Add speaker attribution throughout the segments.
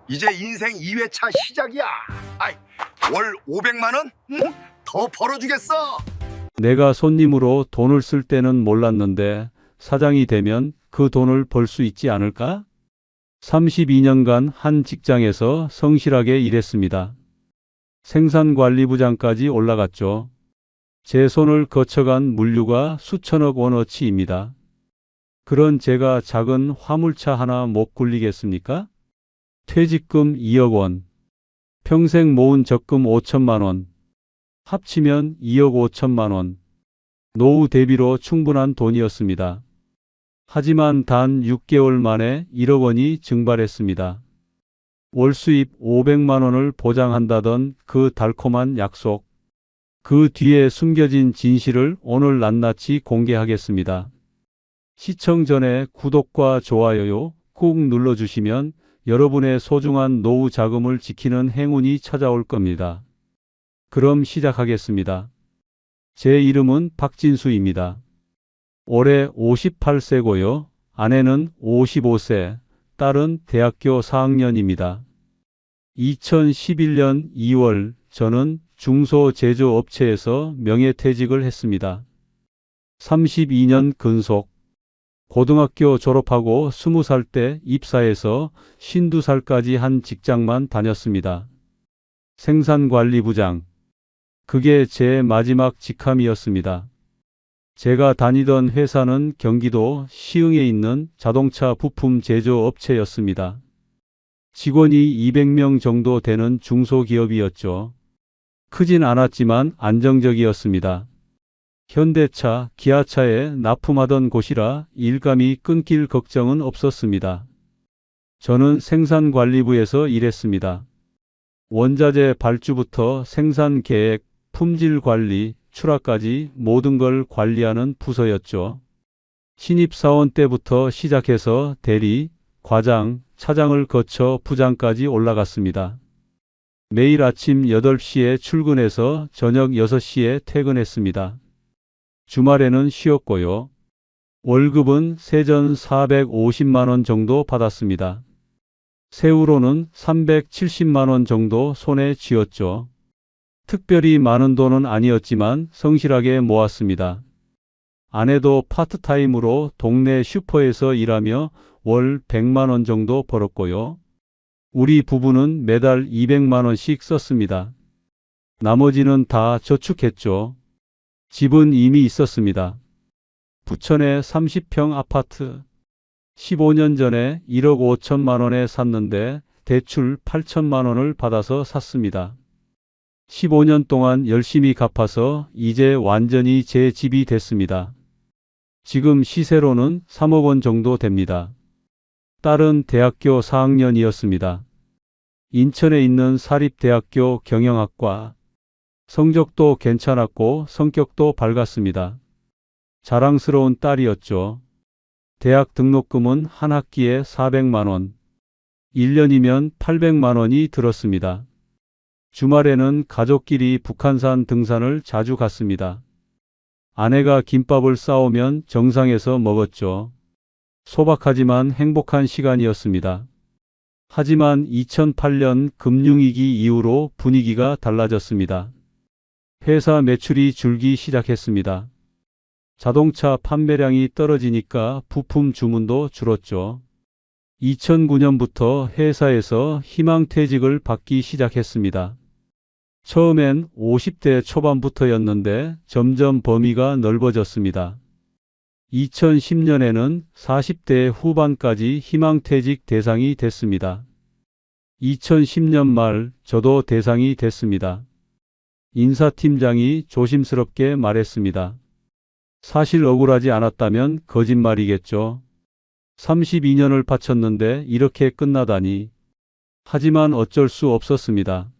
Speaker 1: 이제 인생 2회차 시작이야. 아이, 월 500만 원? 응? 더 벌어주겠어.
Speaker 2: 내가 손님으로 돈을 쓸 때는 몰랐는데 사장이 되면 그 돈을 벌 수 있지 않을까? 32년간 한 직장에서 성실하게 일했습니다. 생산관리부장까지 올라갔죠. 제 손을 거쳐간 물류가 수천억 원어치입니다. 그런 제가 작은 화물차 하나 못 굴리겠습니까? 퇴직금 2억 원, 평생 모은 적금 5천만 원, 합치면 2억 5천만 원. 노후 대비로 충분한 돈이었습니다. 하지만 단 6개월 만에 1억 원이 증발했습니다. 월 수입 500만 원을 보장한다던 그 달콤한 약속. 그 뒤에 숨겨진 진실을 오늘 낱낱이 공개하겠습니다. 시청 전에 구독과 좋아요 꾹 눌러주시면 여러분의 소중한 노후 자금을 지키는 행운이 찾아올 겁니다. 그럼 시작하겠습니다. 제 이름은 박진수입니다. 올해 58세고요. 아내는 55세, 딸은 대학교 4학년입니다. 2011년 2월 저는 중소제조업체에서 명예퇴직을 했습니다. 32년 근속. 고등학교 졸업하고 20살 때 입사해서 52살까지 한 직장만 다녔습니다. 생산관리부장. 그게 제 마지막 직함이었습니다. 제가 다니던 회사는 경기도 시흥에 있는 자동차 부품 제조업체였습니다. 직원이 200명 정도 되는 중소기업이었죠. 크진 않았지만 안정적이었습니다. 현대차, 기아차에 납품하던 곳이라 일감이 끊길 걱정은 없었습니다. 저는 생산관리부에서 일했습니다. 원자재 발주부터 생산 계획, 품질 관리, 출하까지 모든 걸 관리하는 부서였죠. 신입사원 때부터 시작해서 대리, 과장, 차장을 거쳐 부장까지 올라갔습니다. 매일 아침 8시에 출근해서 저녁 6시에 퇴근했습니다. 주말에는 쉬었고요. 월급은 세전 450만 원 정도 받았습니다. 세후로는 370만 원 정도 손에 쥐었죠. 특별히 많은 돈은 아니었지만 성실하게 모았습니다. 아내도 파트타임으로 동네 슈퍼에서 일하며 월 100만 원 정도 벌었고요. 우리 부부는 매달 200만 원씩 썼습니다. 나머지는 다 저축했죠. 집은 이미 있었습니다. 부천의 30평 아파트. 15년 전에 1억 5천만 원에 샀는데 대출 8천만 원을 받아서 샀습니다. 15년 동안 열심히 갚아서 이제 완전히 제 집이 됐습니다. 지금 시세로는 3억 원 정도 됩니다. 딸은 대학교 4학년이었습니다. 인천에 있는 사립대학교 경영학과. 성적도 괜찮았고 성격도 밝았습니다. 자랑스러운 딸이었죠. 대학 등록금은 한 학기에 400만 원, 1년이면 800만 원이 들었습니다. 주말에는 가족끼리 북한산 등산을 자주 갔습니다. 아내가 김밥을 싸오면 정상에서 먹었죠. 소박하지만 행복한 시간이었습니다. 하지만 2008년 금융위기 이후로 분위기가 달라졌습니다. 회사 매출이 줄기 시작했습니다. 자동차 판매량이 떨어지니까 부품 주문도 줄었죠. 2009년부터 회사에서 희망퇴직을 받기 시작했습니다. 처음엔 50대 초반부터였는데 점점 범위가 넓어졌습니다. 2010년에는 40대 후반까지 희망퇴직 대상이 됐습니다. 2010년 말 저도 대상이 됐습니다. 인사팀장이 조심스럽게 말했습니다. 사실 억울하지 않았다면 거짓말이겠죠. 32년을 바쳤는데 이렇게 끝나다니. 하지만 어쩔 수 없었습니다.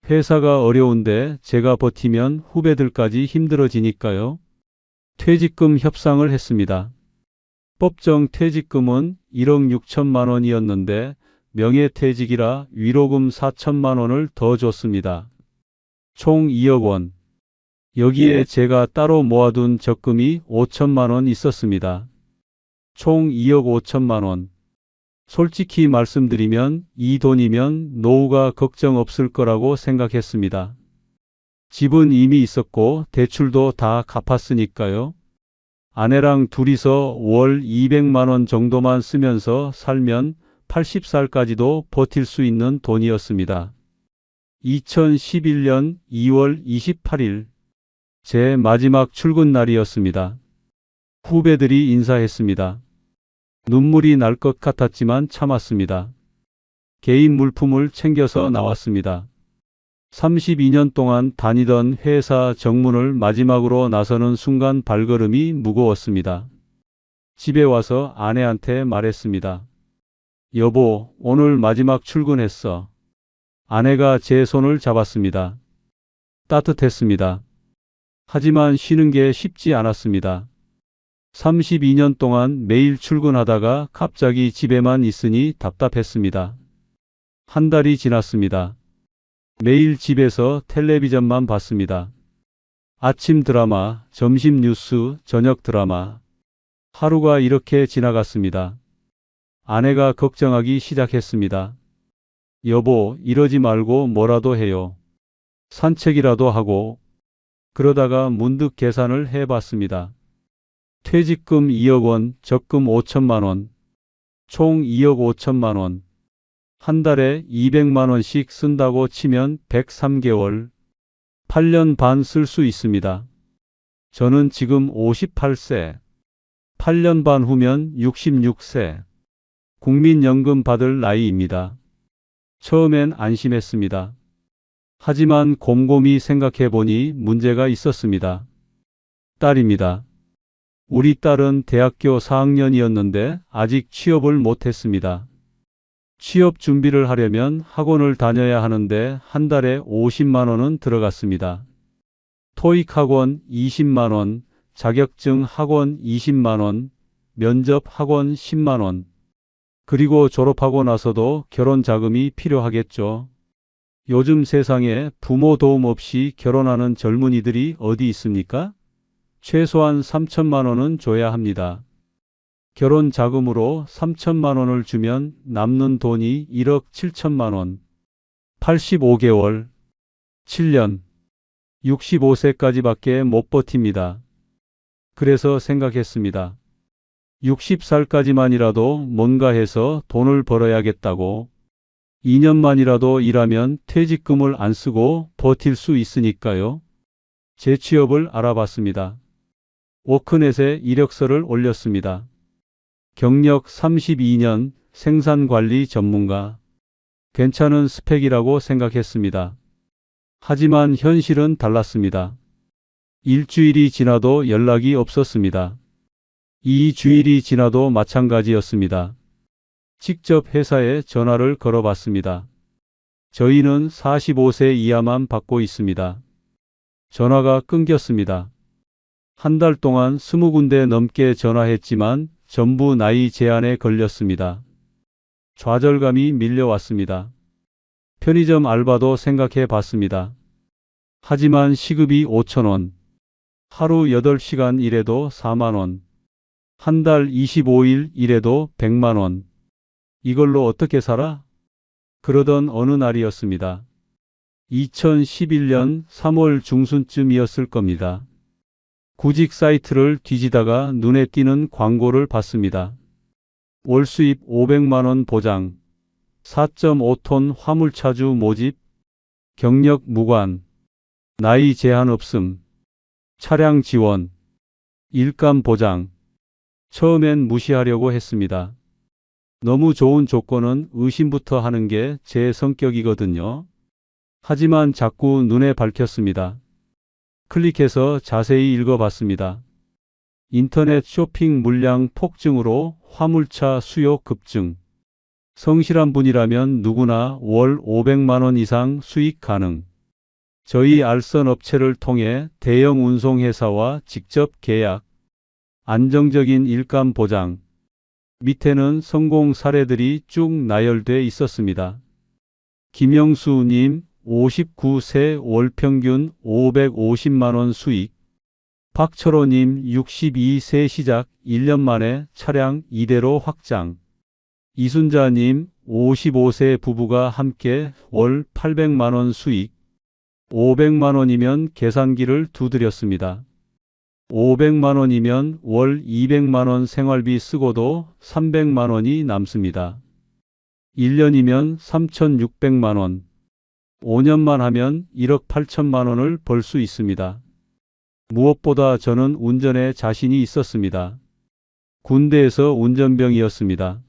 Speaker 2: 회사가 어려운데 제가 버티면 후배들까지 힘들어지니까요. 퇴직금 협상을 했습니다. 법정 퇴직금은 1억 6천만 원이었는데 명예퇴직이라 위로금 4천만 원을 더 줬습니다. 총 2억 원. 여기에 제가 따로 모아둔 적금이 5천만 원 있었습니다. 총 2억 5천만 원. 솔직히 말씀드리면 이 돈이면 노후가 걱정 없을 거라고 생각했습니다. 집은 이미 있었고 대출도 다 갚았으니까요. 아내랑 둘이서 월 200만 원 정도만 쓰면서 살면 80살까지도 버틸 수 있는 돈이었습니다. 2011년 2월 28일 제 마지막 출근 날이었습니다. 후배들이 인사했습니다. 눈물이 날 것 같았지만 참았습니다. 개인 물품을 챙겨서 나왔습니다. 32년 동안 다니던 회사 정문을 마지막으로 나서는 순간 발걸음이 무거웠습니다. 집에 와서 아내한테 말했습니다. 여보, 오늘 마지막 출근했어. 아내가 제 손을 잡았습니다. 따뜻했습니다. 하지만 쉬는 게 쉽지 않았습니다. 32년 동안 매일 출근하다가 갑자기 집에만 있으니 답답했습니다. 한 달이 지났습니다. 매일 집에서 텔레비전만 봤습니다. 아침 드라마, 점심 뉴스, 저녁 드라마. 하루가 이렇게 지나갔습니다. 아내가 걱정하기 시작했습니다. 여보, 이러지 말고 뭐라도 해요. 산책이라도 하고. 그러다가 문득 계산을 해봤습니다. 퇴직금 2억 원, 적금 5천만 원, 총 2억 5천만 원. 한 달에 200만 원씩 쓴다고 치면 103개월, 8년 반 쓸 수 있습니다. 저는 지금 58세, 8년 반 후면 66세, 국민연금 받을 나이입니다. 처음엔 안심했습니다. 하지만 곰곰이 생각해 보니 문제가 있었습니다. 딸입니다. 우리 딸은 대학교 4학년이었는데 아직 취업을 못했습니다. 취업 준비를 하려면 학원을 다녀야 하는데 한 달에 50만 원은 들어갔습니다. 토익 학원 20만 원, 자격증 학원 20만 원, 면접 학원 10만 원. 그리고 졸업하고 나서도 결혼 자금이 필요하겠죠. 요즘 세상에 부모 도움 없이 결혼하는 젊은이들이 어디 있습니까? 최소한 3천만 원은 줘야 합니다. 결혼 자금으로 3천만 원을 주면 남는 돈이 1억 7천만 원. 85개월, 7년, 65세까지밖에 못 버팁니다. 그래서 생각했습니다. 60살까지만이라도 뭔가 해서 돈을 벌어야겠다고. 2년만이라도 일하면 퇴직금을 안 쓰고 버틸 수 있으니까요. 재취업을 알아봤습니다. 워크넷에 이력서를 올렸습니다. 경력 32년 생산관리 전문가. 괜찮은 스펙이라고 생각했습니다. 하지만 현실은 달랐습니다. 일주일이 지나도 연락이 없었습니다. 2주일이 지나도 마찬가지였습니다. 직접 회사에 전화를 걸어봤습니다. 저희는 45세 이하만 받고 있습니다. 전화가 끊겼습니다. 한 달 동안 20군데 넘게 전화했지만 전부 나이 제한에 걸렸습니다. 좌절감이 밀려왔습니다. 편의점 알바도 생각해 봤습니다. 하지만 시급이 5천 원, 하루 8시간 일해도 4만 원, 한 달 25일 일해도 100만 원. 이걸로 어떻게 살아? 그러던 어느 날이었습니다. 2011년 3월 중순쯤이었을 겁니다. 구직 사이트를 뒤지다가 눈에 띄는 광고를 봤습니다. 월 수입 500만 원 보장, 4.5톤 화물차주 모집, 경력 무관, 나이 제한 없음, 차량 지원, 일감 보장. 처음엔 무시하려고 했습니다. 너무 좋은 조건은 의심부터 하는 게 제 성격이거든요. 하지만 자꾸 눈에 밝혔습니다. 클릭해서 자세히 읽어봤습니다. 인터넷 쇼핑 물량 폭증으로 화물차 수요 급증. 성실한 분이라면 누구나 월 500만 원 이상 수익 가능. 저희 알선 업체를 통해 대형 운송회사와 직접 계약. 안정적인 일감 보장. 밑에는 성공 사례들이 쭉 나열돼 있었습니다. 김영수님 59세 월 평균 550만 원 수익. 박철호님 62세 시작 1년 만에 차량 2대로 확장. 이순자님, 55세 부부가 함께 월 800만 원 수익, 500만 원이면 계산기를 두드렸습니다. 500만 원이면 월 200만 원 생활비 쓰고도 300만 원이 남습니다. 1년이면 3,600만 원, 5년만 하면 1억 8천만 원을 벌 수 있습니다. 무엇보다 저는 운전에 자신이 있었습니다. 군대에서 운전병이었습니다.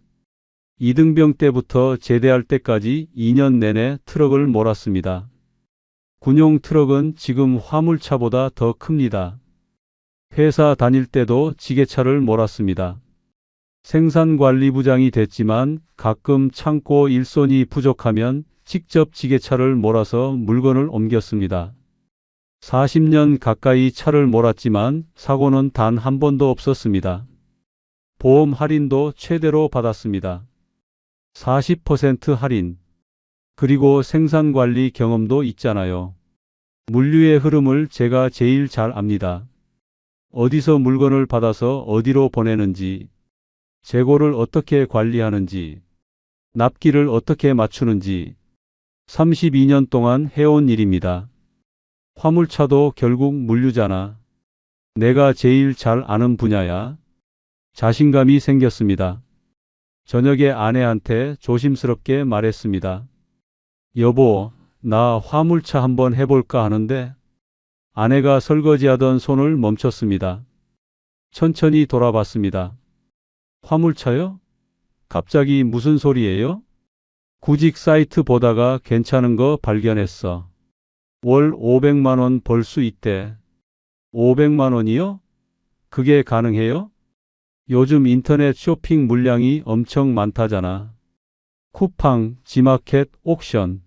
Speaker 2: 이등병 때부터 제대할 때까지 2년 내내 트럭을 몰았습니다. 군용 트럭은 지금 화물차보다 더 큽니다. 회사 다닐 때도 지게차를 몰았습니다. 생산관리부장이 됐지만 가끔 창고 일손이 부족하면 직접 지게차를 몰아서 물건을 옮겼습니다. 40년 가까이 차를 몰았지만 사고는 단 한 번도 없었습니다. 보험 할인도 최대로 받았습니다. 40% 할인. 그리고 생산관리 경험도 있잖아요. 물류의 흐름을 제가 제일 잘 압니다. 어디서 물건을 받아서 어디로 보내는지, 재고를 어떻게 관리하는지, 납기를 어떻게 맞추는지 32년 동안 해온 일입니다. 화물차도 결국 물류잖아. 내가 제일 잘 아는 분야야. 자신감이 생겼습니다. 저녁에 아내한테 조심스럽게 말했습니다. 여보, 나 화물차 한번 해볼까 하는데. 아내가 설거지하던 손을 멈췄습니다. 천천히 돌아봤습니다. 화물차요? 갑자기 무슨 소리예요? 구직 사이트 보다가 괜찮은 거 발견했어. 월 500만 원 벌 수 있대. 500만 원이요? 그게 가능해요? 요즘 인터넷 쇼핑 물량이 엄청 많다잖아. 쿠팡, 지마켓, 옥션.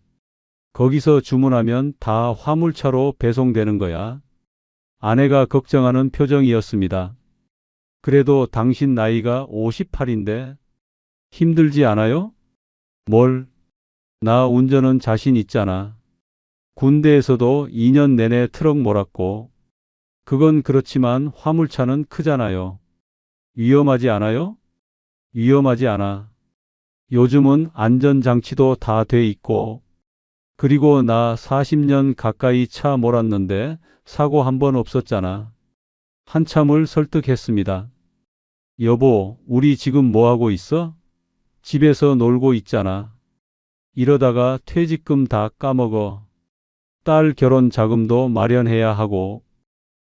Speaker 2: 거기서 주문하면 다 화물차로 배송되는 거야. 아내가 걱정하는 표정이었습니다. 그래도 당신 나이가 58인데 힘들지 않아요? 뭘? 나 운전은 자신 있잖아. 군대에서도 2년 내내 트럭 몰았고. 그건 그렇지만 화물차는 크잖아요. 위험하지 않아요? 위험하지 않아. 요즘은 안전장치도 다 돼 있고. 그리고 나 40년 가까이 차 몰았는데 사고 한 번 없었잖아. 한참을 설득했습니다. 여보, 우리 지금 뭐 하고 있어? 집에서 놀고 있잖아. 이러다가 퇴직금 다 까먹어. 딸 결혼 자금도 마련해야 하고.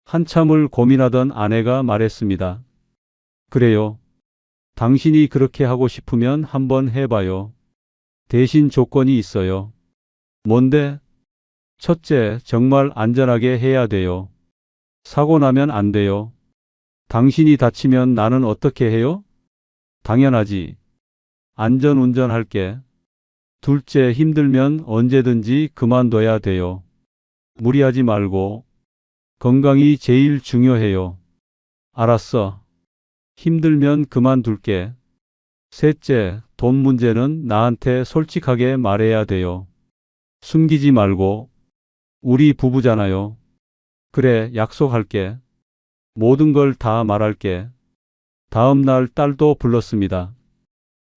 Speaker 2: 한참을 고민하던 아내가 말했습니다. 그래요. 당신이 그렇게 하고 싶으면 한번 해봐요. 대신 조건이 있어요. 뭔데? 첫째, 정말 안전하게 해야 돼요. 사고 나면 안 돼요. 당신이 다치면 나는 어떻게 해요? 당연하지. 안전 운전할게. 둘째, 힘들면 언제든지 그만둬야 돼요. 무리하지 말고. 건강이 제일 중요해요. 알았어. 힘들면 그만둘게. 셋째, 돈 문제는 나한테 솔직하게 말해야 돼요. 숨기지 말고. 우리 부부잖아요. 그래, 약속할게. 모든 걸 다 말할게. 다음 날 딸도 불렀습니다.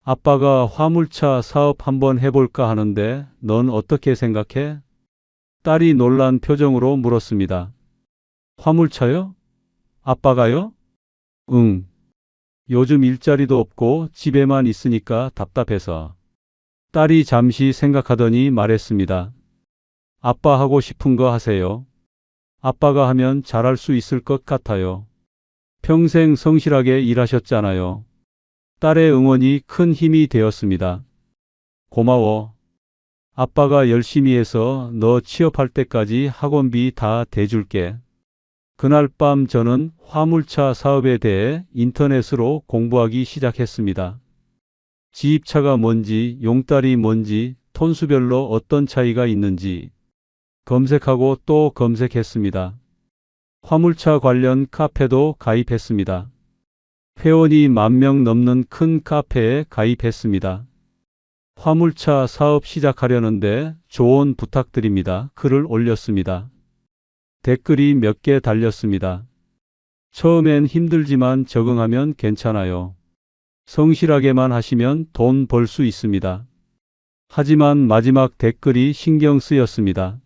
Speaker 2: 아빠가 화물차 사업 한번 해볼까 하는데 넌 어떻게 생각해? 딸이 놀란 표정으로 물었습니다. 화물차요? 아빠가요? 응. 요즘 일자리도 없고 집에만 있으니까 답답해서. 딸이 잠시 생각하더니 말했습니다. 아빠 하고 싶은 거 하세요. 아빠가 하면 잘할 수 있을 것 같아요. 평생 성실하게 일하셨잖아요. 딸의 응원이 큰 힘이 되었습니다. 고마워. 아빠가 열심히 해서 너 취업할 때까지 학원비 다 대줄게. 그날 밤 저는 화물차 사업에 대해 인터넷으로 공부하기 시작했습니다. 지입차가 뭔지, 용달이 뭔지, 톤수별로 어떤 차이가 있는지 검색하고 또 검색했습니다. 화물차 관련 카페도 가입했습니다. 회원이 10,000명 넘는 큰 카페에 가입했습니다. 화물차 사업 시작하려는데 조언 부탁드립니다. 글을 올렸습니다. 댓글이 몇 개 달렸습니다. 처음엔 힘들지만 적응하면 괜찮아요. 성실하게만 하시면 돈 벌 수 있습니다. 하지만 마지막 댓글이 신경 쓰였습니다.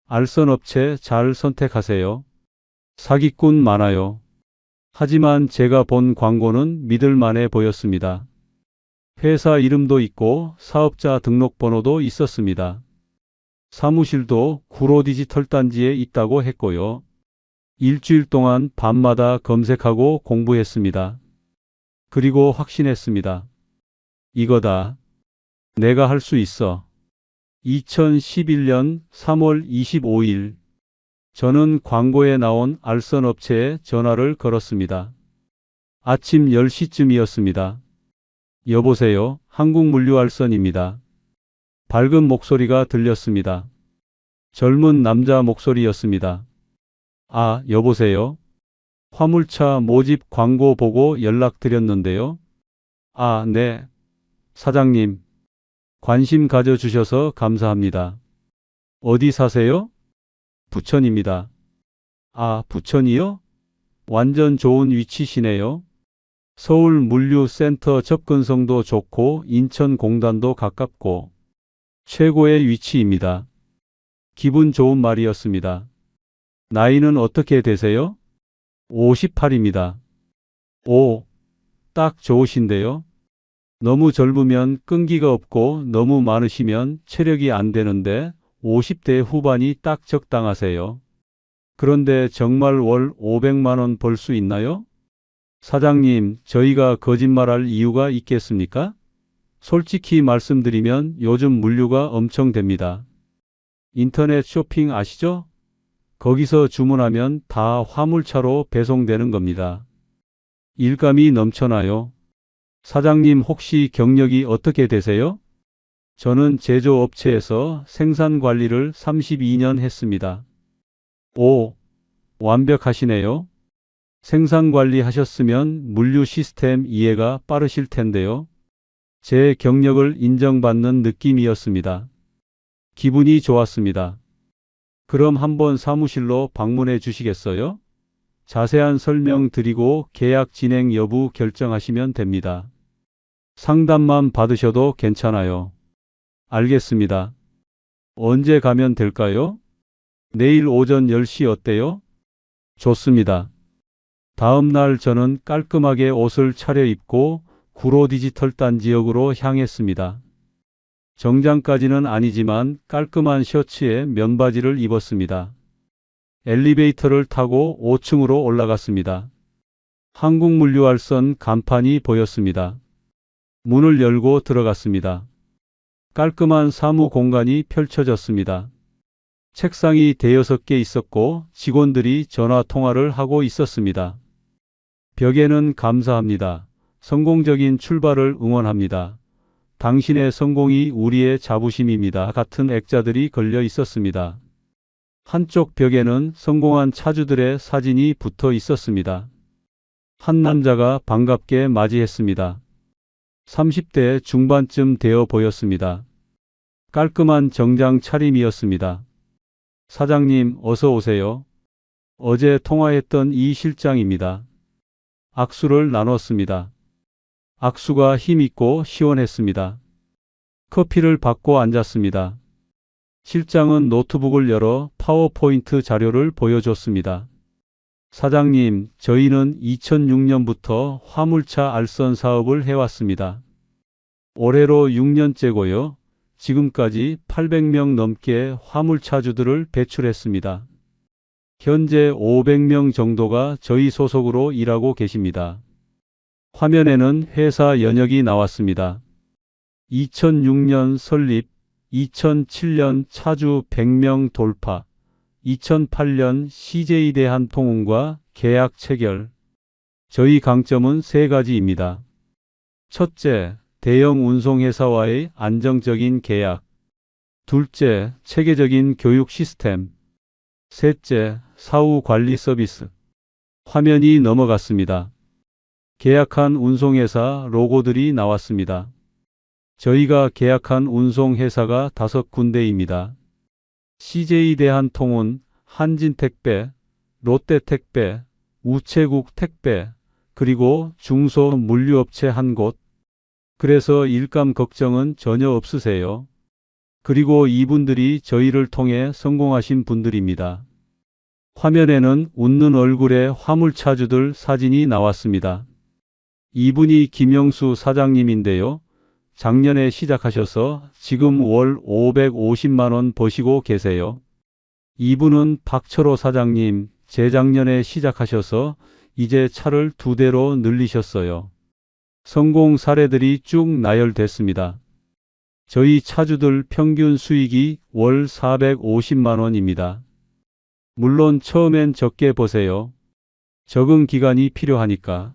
Speaker 2: 알선업체 잘 선택하세요. 사기꾼 많아요. 하지만 제가 본 광고는 믿을 만해 보였습니다. 회사 이름도 있고 사업자 등록번호도 있었습니다. 사무실도 구로 디지털 단지에 있다고 했고요. 일주일 동안 밤마다 검색하고 공부했습니다. 그리고 확신했습니다. 이거다. 내가 할 수 있어. 2011년 3월 25일 저는 광고에 나온 알선업체에 전화를 걸었습니다. 아침 10시쯤이었습니다. 여보세요. 한국물류알선입니다. 밝은 목소리가 들렸습니다. 젊은 남자 목소리였습니다. 아, 여보세요. 화물차 모집 광고 보고 연락드렸는데요. 아, 네. 사장님, 관심 가져주셔서 감사합니다. 어디 사세요? 부천입니다. 아, 부천이요? 완전 좋은 위치시네요. 서울 물류센터 접근성도 좋고 인천 공단도 가깝고 최고의 위치입니다. 기분 좋은 말이었습니다. 나이는 어떻게 되세요? 58입니다. 오, 딱 좋으신데요? 너무 젊으면 끈기가 없고 너무 많으시면 체력이 안 되는데 50대 후반이 딱 적당하세요. 그런데 정말 월 500만 원 벌 수 있나요? 사장님, 저희가 거짓말할 이유가 있겠습니까? 솔직히 말씀드리면 요즘 물류가 엄청 됩니다. 인터넷 쇼핑 아시죠? 거기서 주문하면 다 화물차로 배송되는 겁니다. 일감이 넘쳐나요. 사장님 혹시 경력이 어떻게 되세요? 저는 제조업체에서 생산 관리를 32년 했습니다. 오, 완벽하시네요. 생산 관리 하셨으면 물류 시스템 이해가 빠르실 텐데요. 제 경력을 인정받는 느낌이었습니다. 기분이 좋았습니다. 그럼 한번 사무실로 방문해 주시겠어요? 자세한 설명 드리고 계약 진행 여부 결정하시면 됩니다. 상담만 받으셔도 괜찮아요. 알겠습니다. 언제 가면 될까요? 내일 오전 10시 어때요? 좋습니다. 다음 날 저는 깔끔하게 옷을 차려입고 구로 디지털 단 지역으로 향했습니다. 정장까지는 아니지만 깔끔한 셔츠에 면바지를 입었습니다. 엘리베이터를 타고 5층으로 올라갔습니다. 한국물류알선 간판이 보였습니다. 문을 열고 들어갔습니다. 깔끔한 사무 공간이 펼쳐졌습니다. 책상이 대여섯 개 있었고 직원들이 전화 통화를 하고 있었습니다. 벽에는 감사합니다. 성공적인 출발을 응원합니다. 당신의 성공이 우리의 자부심입니다. 같은 액자들이 걸려 있었습니다. 한쪽 벽에는 성공한 차주들의 사진이 붙어 있었습니다. 한 남자가 반갑게 맞이했습니다. 30대 중반쯤 되어 보였습니다. 깔끔한 정장 차림이었습니다. 사장님, 어서 오세요. 어제 통화했던 이 실장입니다. 악수를 나눴습니다. 악수가 힘있고 시원했습니다. 커피를 받고 앉았습니다. 실장은 노트북을 열어 파워포인트 자료를 보여줬습니다. 사장님, 저희는 2006년부터 화물차 알선 사업을 해왔습니다. 올해로 6년째고요. 지금까지 800명 넘게 화물차주들을 배출했습니다. 현재 500명 정도가 저희 소속으로 일하고 계십니다. 화면에는 회사 연역이 나왔습니다. 2006년 설립, 2007년 차주 100명 돌파, 2008년 CJ 대한통운과 계약 체결. 저희 강점은 세 가지입니다. 첫째, 대형 운송회사와의 안정적인 계약. 둘째, 체계적인 교육 시스템. 셋째, 사후 관리 서비스. 화면이 넘어갔습니다. 계약한 운송회사 로고들이 나왔습니다. 저희가 계약한 운송회사가 5군데입니다. CJ 대한통운, 한진택배, 롯데택배, 우체국택배, 그리고 중소 물류업체 한 곳. 그래서 일감 걱정은 전혀 없으세요. 그리고 이분들이 저희를 통해 성공하신 분들입니다. 화면에는 웃는 얼굴의 화물차주들 사진이 나왔습니다. 이분이 김영수 사장님인데요. 작년에 시작하셔서 지금 월 550만 원 버시고 계세요. 이분은 박철호 사장님, 재작년에 시작하셔서 이제 차를 2대로 늘리셨어요. 성공 사례들이 쭉 나열됐습니다. 저희 차주들 평균 수익이 월 450만 원입니다. 물론 처음엔 적게 보세요. 적응 기간이 필요하니까.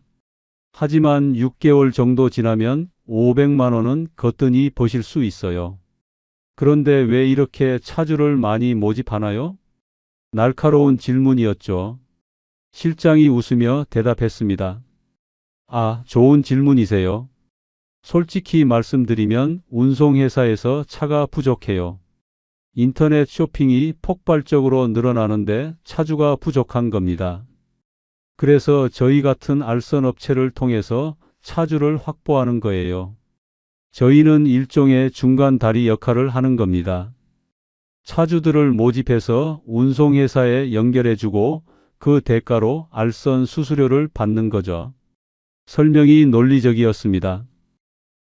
Speaker 2: 하지만 6개월 정도 지나면 500만 원은 거뜬히 버실 수 있어요. 그런데 왜 이렇게 차주를 많이 모집하나요? 날카로운 질문이었죠. 실장이 웃으며 대답했습니다. 아, 좋은 질문이세요. 솔직히 말씀드리면 운송회사에서 차가 부족해요. 인터넷 쇼핑이 폭발적으로 늘어나는데 차주가 부족한 겁니다. 그래서 저희 같은 알선 업체를 통해서 차주를 확보하는 거예요. 저희는 일종의 중간 다리 역할을 하는 겁니다. 차주들을 모집해서 운송회사에 연결해주고 그 대가로 알선 수수료를 받는 거죠. 설명이 논리적이었습니다.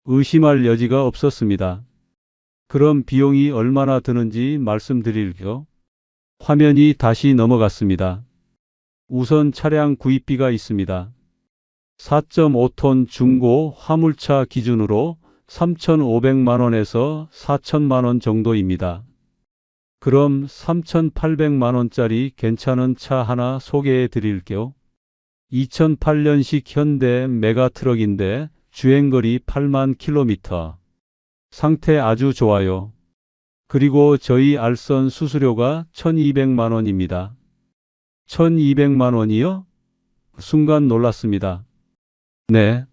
Speaker 2: 의심할 여지가 없었습니다. 그럼 비용이 얼마나 드는지 말씀드릴게요. 화면이 다시 넘어갔습니다. 우선 차량 구입비가 있습니다. 4.5톤 중고 화물차 기준으로 3,500만 원에서 4천만 원 정도입니다. 그럼 3,800만 원짜리 괜찮은 차 하나 소개해 드릴게요. 2008년식 현대 메가트럭인데 주행거리 8만 킬로미터. 상태 아주 좋아요. 그리고 저희 알선 수수료가 1,200만 원입니다. 1,200만 원이요? 순간 놀랐습니다. 네.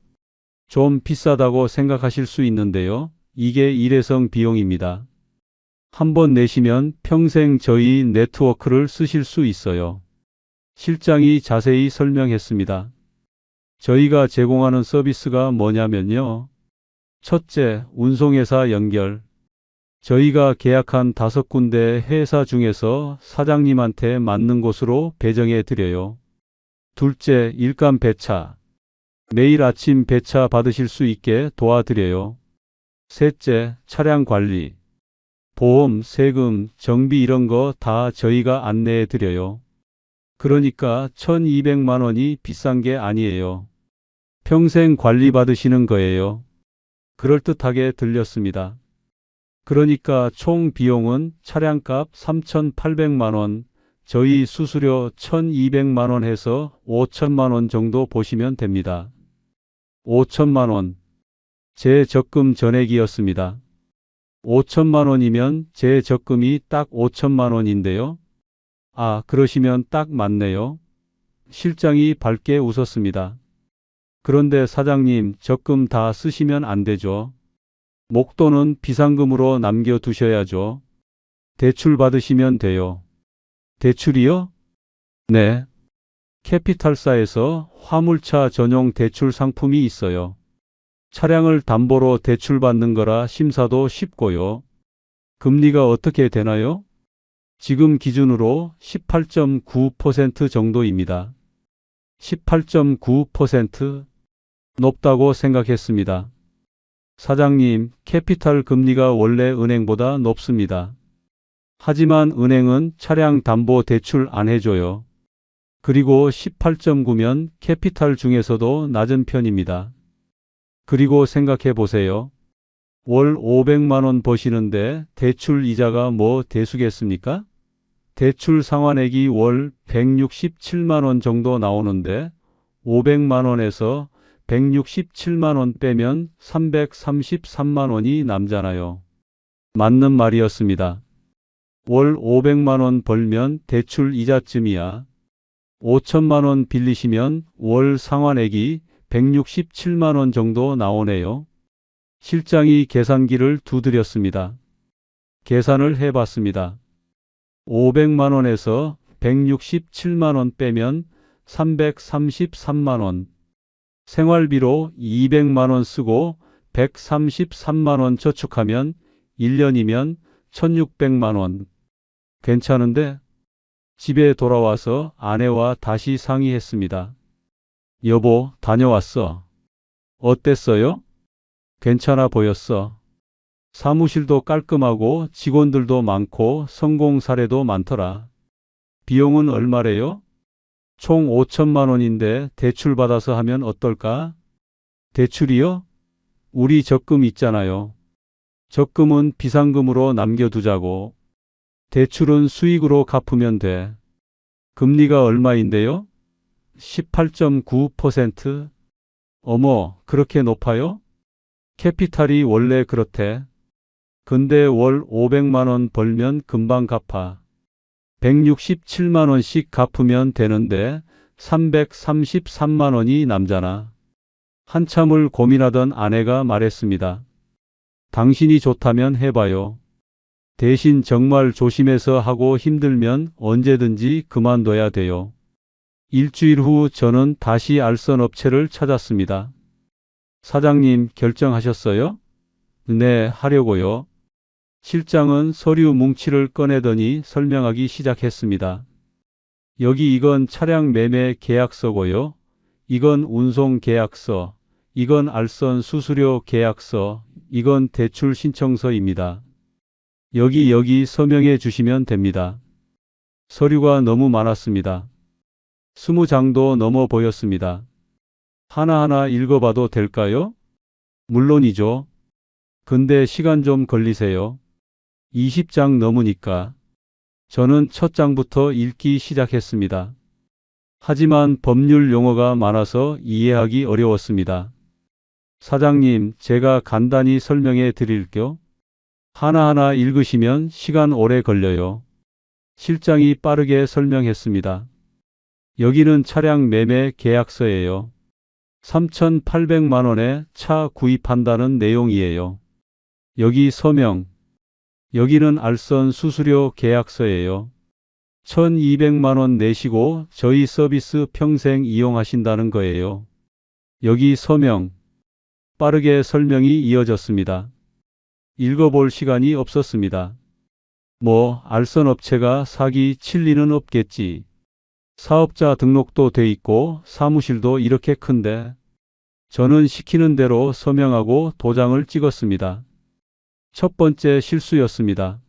Speaker 2: 좀 비싸다고 생각하실 수 있는데요. 이게 일회성 비용입니다. 한번 내시면 평생 저희 네트워크를 쓰실 수 있어요. 실장이 자세히 설명했습니다. 저희가 제공하는 서비스가 뭐냐면요. 첫째, 운송회사 연결. 저희가 계약한 5군데 회사 중에서 사장님한테 맞는 곳으로 배정해 드려요. 둘째, 일감 배차. 매일 아침 배차 받으실 수 있게 도와드려요. 셋째, 차량 관리. 보험, 세금, 정비 이런 거 다 저희가 안내해 드려요. 그러니까 1,200만 원이 비싼 게 아니에요. 평생 관리 받으시는 거예요. 그럴듯하게 들렸습니다. 그러니까 총 비용은 차량값 3,800만 원, 저희 수수료 1,200만 원 해서 5천만 원 정도 보시면 됩니다. 5천만 원. 제 적금 전액이었습니다. 5천만 원이면 제 적금이 딱 5천만 원인데요. 아, 그러시면 딱 맞네요. 실장이 밝게 웃었습니다. 그런데 사장님, 적금 다 쓰시면 안 되죠. 목돈은 비상금으로 남겨두셔야죠. 대출 받으시면 돼요. 대출이요? 네. 캐피탈사에서 화물차 전용 대출 상품이 있어요. 차량을 담보로 대출받는 거라 심사도 쉽고요. 금리가 어떻게 되나요? 지금 기준으로 18.9% 정도입니다. 18.9%? 높다고 생각했습니다. 사장님, 캐피탈 금리가 원래 은행보다 높습니다. 하지만 은행은 차량 담보 대출 안 해줘요. 그리고 18.9면 캐피탈 중에서도 낮은 편입니다. 그리고 생각해 보세요. 월 500만 원 버시는데 대출 이자가 뭐 대수겠습니까? 대출 상환액이 월 167만 원 정도 나오는데 500만 원에서 167만 원 빼면 333만 원이 남잖아요. 맞는 말이었습니다. 월 500만 원 벌면 대출 이자쯤이야. 5천만 원 빌리시면 월 상환액이 167만 원 정도 나오네요. 실장이 계산기를 두드렸습니다. 계산을 해봤습니다. 500만 원에서 167만 원 빼면 333만 원. 생활비로 200만 원 쓰고 133만 원 저축하면 1년이면 1600만 원. 괜찮은데? 집에 돌아와서 아내와 다시 상의했습니다. 여보, 다녀왔어. 어땠어요? 괜찮아 보였어. 사무실도 깔끔하고 직원들도 많고 성공 사례도 많더라. 비용은 얼마래요? 총 5천만 원인데 대출 받아서 하면 어떨까? 대출이요? 우리 적금 있잖아요. 적금은 비상금으로 남겨두자고. 대출은 수익으로 갚으면 돼. 금리가 얼마인데요? 18.9%? 어머, 그렇게 높아요? 캐피탈이 원래 그렇대. 근데 월 500만 원 벌면 금방 갚아. 167만 원씩 갚으면 되는데 333만 원이 남잖아. 한참을 고민하던 아내가 말했습니다. 당신이 좋다면 해봐요. 대신 정말 조심해서 하고 힘들면 언제든지 그만둬야 돼요. 일주일 후 저는 다시 알선 업체를 찾았습니다. 사장님, 결정하셨어요? 네, 하려고요. 실장은 서류 뭉치를 꺼내더니 설명하기 시작했습니다. 여기 이건 차량 매매 계약서고요. 이건 운송 계약서. 이건 알선 수수료 계약서. 이건 대출 신청서입니다. 여기 서명해 주시면 됩니다. 서류가 너무 많았습니다. 20장도 넘어 보였습니다. 하나하나 읽어봐도 될까요? 물론이죠. 근데 시간 좀 걸리세요. 20장 넘으니까. 저는 첫 장부터 읽기 시작했습니다. 하지만 법률 용어가 많아서 이해하기 어려웠습니다. 사장님, 제가 간단히 설명해 드릴게요. 하나하나 읽으시면 시간 오래 걸려요. 실장이 빠르게 설명했습니다. 여기는 차량 매매 계약서예요. 3,800만 원에 차 구입한다는 내용이에요. 여기 서명. 여기는 알선 수수료 계약서예요. 1,200만 원 내시고 저희 서비스 평생 이용하신다는 거예요. 여기 서명. 빠르게 설명이 이어졌습니다. 읽어볼 시간이 없었습니다. 뭐, 알선 업체가 사기 칠 리는 없겠지. 사업자 등록도 돼 있고 사무실도 이렇게 큰데. 저는 시키는 대로 서명하고 도장을 찍었습니다. 첫 번째 실수였습니다.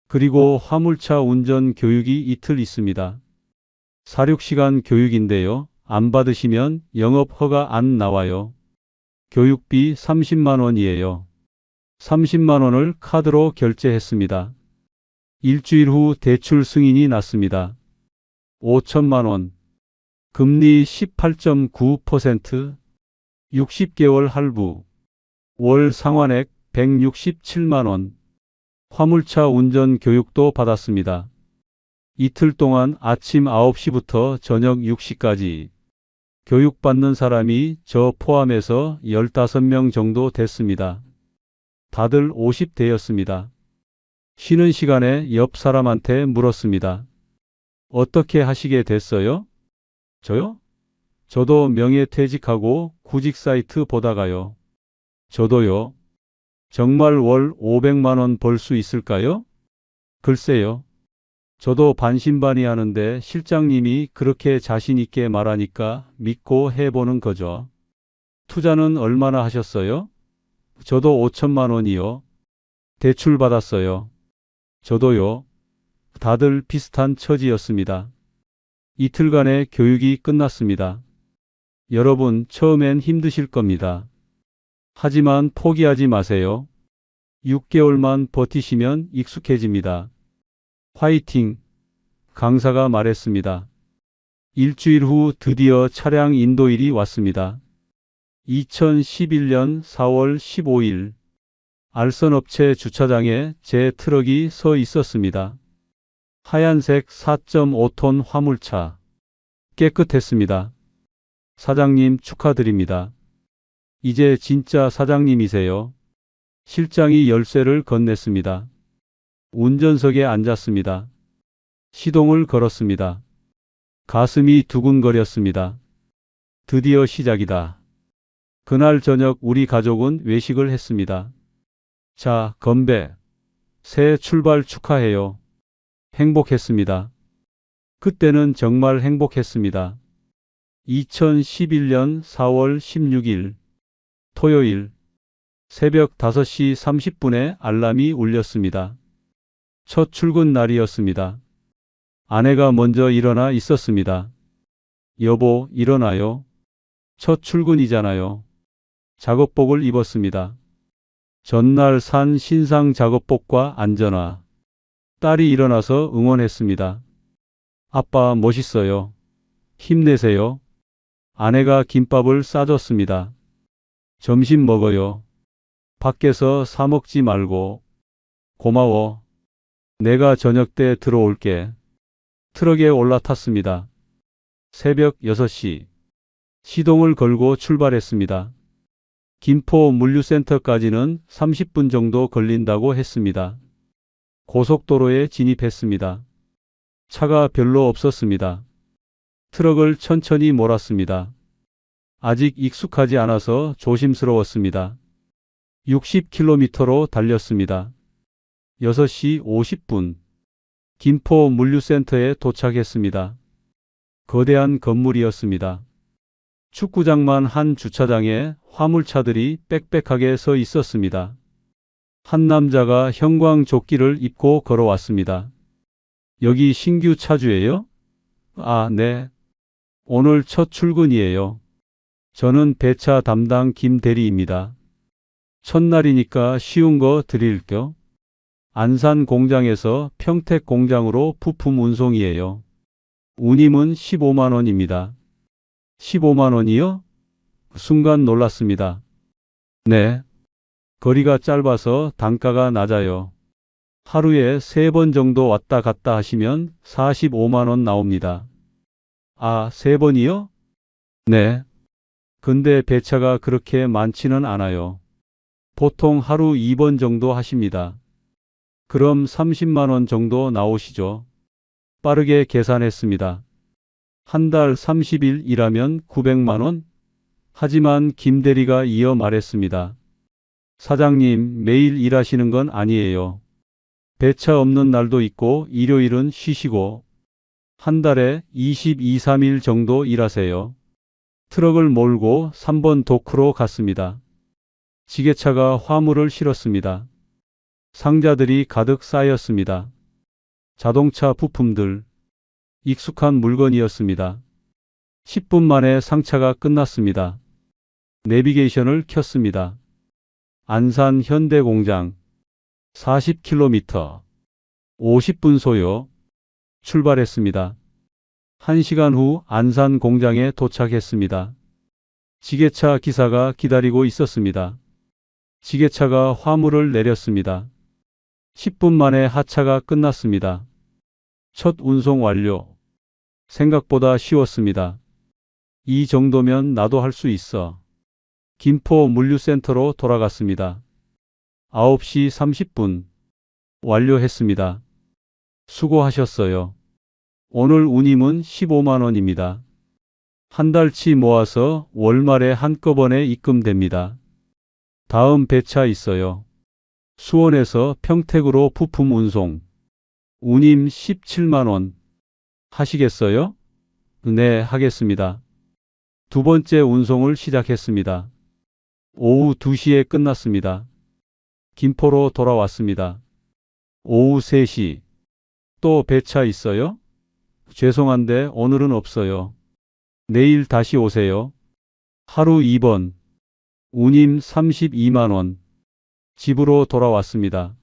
Speaker 2: 그리고 화물차 운전 교육이 이틀 있습니다. 4-6시간 교육인데요. 안 받으시면 영업 허가 안 나와요. 교육비 30만 원이에요. 30만 원을 카드로 결제했습니다. 일주일 후 대출 승인이 났습니다. 5천만 원. 금리 18.9%. 60개월 할부. 월 상환액 167만 원. 화물차 운전 교육도 받았습니다. 이틀 동안 아침 9시부터 저녁 6시까지. 교육받는 사람이 저 포함해서 15명 정도 됐습니다. 다들 50대였습니다. 쉬는 시간에 옆 사람한테 물었습니다. 어떻게 하시게 됐어요? 저요? 저도 명예퇴직하고 구직 사이트 보다가요. 저도요. 정말 월 500만 원 벌 수 있을까요? 글쎄요. 저도 반신반의하는데 실장님이 그렇게 자신 있게 말하니까 믿고 해보는 거죠. 투자는 얼마나 하셨어요? 저도 5천만 원이요. 대출 받았어요. 저도요. 다들 비슷한 처지였습니다. 이틀간의 교육이 끝났습니다. 여러분, 처음엔 힘드실 겁니다. 하지만 포기하지 마세요. 6개월만 버티시면 익숙해집니다. 화이팅! 강사가 말했습니다. 일주일 후 드디어 차량 인도일이 왔습니다. 2011년 4월 15일. 알선업체 주차장에 제 트럭이 서 있었습니다. 하얀색 4.5톤 화물차. 깨끗했습니다. 사장님 축하드립니다. 이제 진짜 사장님이세요. 실장이 열쇠를 건넸습니다. 운전석에 앉았습니다. 시동을 걸었습니다. 가슴이 두근거렸습니다. 드디어 시작이다. 그날 저녁 우리 가족은 외식을 했습니다. 자, 건배. 새해 출발 축하해요. 행복했습니다. 그때는 정말 행복했습니다. 2011년 4월 16일 토요일 새벽 5시 30분에 알람이 울렸습니다. 첫 출근 날이었습니다. 아내가 먼저 일어나 있었습니다. 여보, 일어나요. 첫 출근이잖아요. 작업복을 입었습니다. 전날 산 신상 작업복과 안전화. 딸이 일어나서 응원했습니다. 아빠 멋있어요. 힘내세요. 아내가 김밥을 싸줬습니다. 점심 먹어요. 밖에서 사 먹지 말고. 고마워. 내가 저녁 때 들어올게. 트럭에 올라탔습니다. 새벽 6시. 시동을 걸고 출발했습니다. 김포 물류센터까지는 30분 정도 걸린다고 했습니다. 고속도로에 진입했습니다. 차가 별로 없었습니다. 트럭을 천천히 몰았습니다. 아직 익숙하지 않아서 조심스러웠습니다. 60km로 달렸습니다. 6시 50분. 김포 물류센터에 도착했습니다. 거대한 건물이었습니다. 축구장만 한 주차장에 화물차들이 빽빽하게 서 있었습니다. 한 남자가 형광조끼를 입고 걸어왔습니다. 여기 신규 차주예요? 아, 네. 오늘 첫 출근이에요. 저는 배차 담당 김 대리입니다. 첫날이니까 쉬운 거 드릴게요. 안산 공장에서 평택 공장으로 부품 운송이에요. 운임은 15만 원입니다. 15만 원이요? 순간 놀랐습니다. 네. 거리가 짧아서 단가가 낮아요. 하루에 3번 정도 왔다 갔다 하시면 45만 원 나옵니다. 아, 3번이요? 네. 근데 배차가 그렇게 많지는 않아요. 보통 하루 2번 정도 하십니다. 그럼 30만 원 정도 나오시죠? 빠르게 계산했습니다. 한 달 30일 일하면 900만 원? 하지만 김 대리가 이어 말했습니다. 사장님, 매일 일하시는 건 아니에요. 배차 없는 날도 있고 일요일은 쉬시고 한 달에 22, 3일 정도 일하세요. 트럭을 몰고 3번 도크로 갔습니다. 지게차가 화물을 실었습니다. 상자들이 가득 쌓였습니다. 자동차 부품들. 익숙한 물건이었습니다. 10분 만에 상차가 끝났습니다. 내비게이션을 켰습니다. 안산 현대공장. 40km. 50분 소요. 출발했습니다. 1시간 후 안산 공장에 도착했습니다. 지게차 기사가 기다리고 있었습니다. 지게차가 화물을 내렸습니다. 10분 만에 하차가 끝났습니다. 첫 운송 완료. 생각보다 쉬웠습니다. 이 정도면 나도 할 수 있어. 김포 물류센터로 돌아갔습니다. 9시 30분. 완료했습니다. 수고하셨어요. 오늘 운임은 15만 원입니다. 한 달치 모아서 월말에 한꺼번에 입금됩니다. 다음 배차 있어요. 수원에서 평택으로 부품 운송. 운임 17만 원. 하시겠어요? 네, 하겠습니다. 두 번째 운송을 시작했습니다. 오후 2시에 끝났습니다. 김포로 돌아왔습니다. 오후 3시. 또 배차 있어요? 죄송한데 오늘은 없어요. 내일 다시 오세요. 하루 2번. 운임 32만 원. 집으로 돌아왔습니다.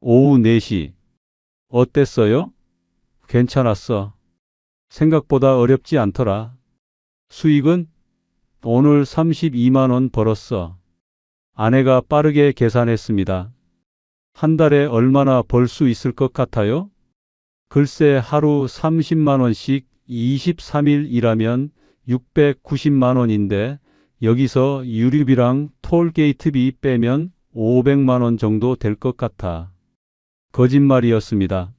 Speaker 2: 오후 4시. 어땠어요? 괜찮았어. 생각보다 어렵지 않더라. 수익은? 오늘 32만 원 벌었어. 아내가 빠르게 계산했습니다. 한 달에 얼마나 벌 수 있을 것 같아요? 글쎄 하루 30만 원씩 23일 일하면 690만 원인데 여기서 유류비랑 톨게이트비 빼면 500만 원 정도 될 것 같아. 거짓말이었습니다.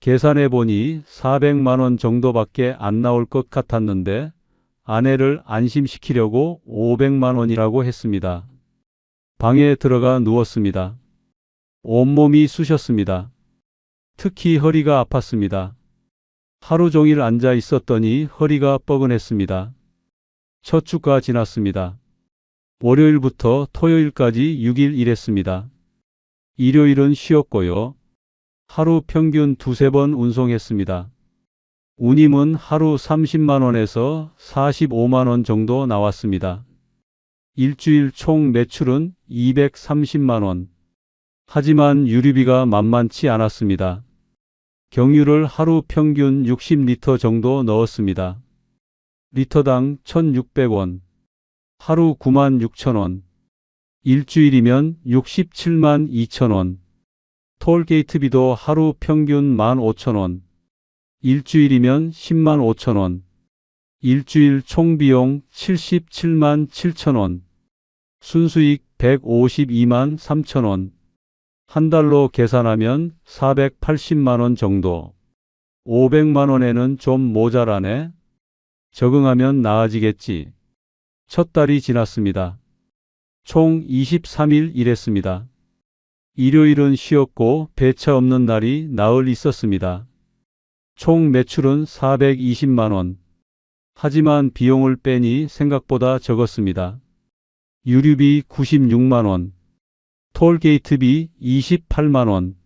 Speaker 2: 계산해 보니 400만 원 정도밖에 안 나올 것 같았는데 아내를 안심시키려고 500만 원이라고 했습니다. 방에 들어가 누웠습니다. 온몸이 쑤셨습니다. 특히 허리가 아팠습니다. 하루 종일 앉아 있었더니 허리가 뻐근했습니다. 첫 주가 지났습니다. 월요일부터 토요일까지 6일 일했습니다. 일요일은 쉬었고요. 하루 평균 2~3번 운송했습니다. 운임은 하루 30만 원에서 45만 원 정도 나왔습니다. 일주일 총 매출은 230만 원. 하지만 유류비가 만만치 않았습니다. 경유를 하루 평균 60리터 정도 넣었습니다. 리터당 1,600원. 하루 96,000원. 일주일이면 67만 2천원. 톨게이트비도 하루 평균 15,000원. 일주일이면 10만 5천원. 일주일 총비용 77만 7천원. 순수익 152만 3천원. 한 달로 계산하면 480만 원 정도. 500만 원에는 좀 모자라네. 적응하면 나아지겠지. 첫 달이 지났습니다. 총 23일 일했습니다. 일요일은 쉬었고 배차 없는 날이 나흘 있었습니다. 총 매출은 420만 원. 하지만 비용을 빼니 생각보다 적었습니다. 유류비 96만 원. 톨게이트비 28만 원.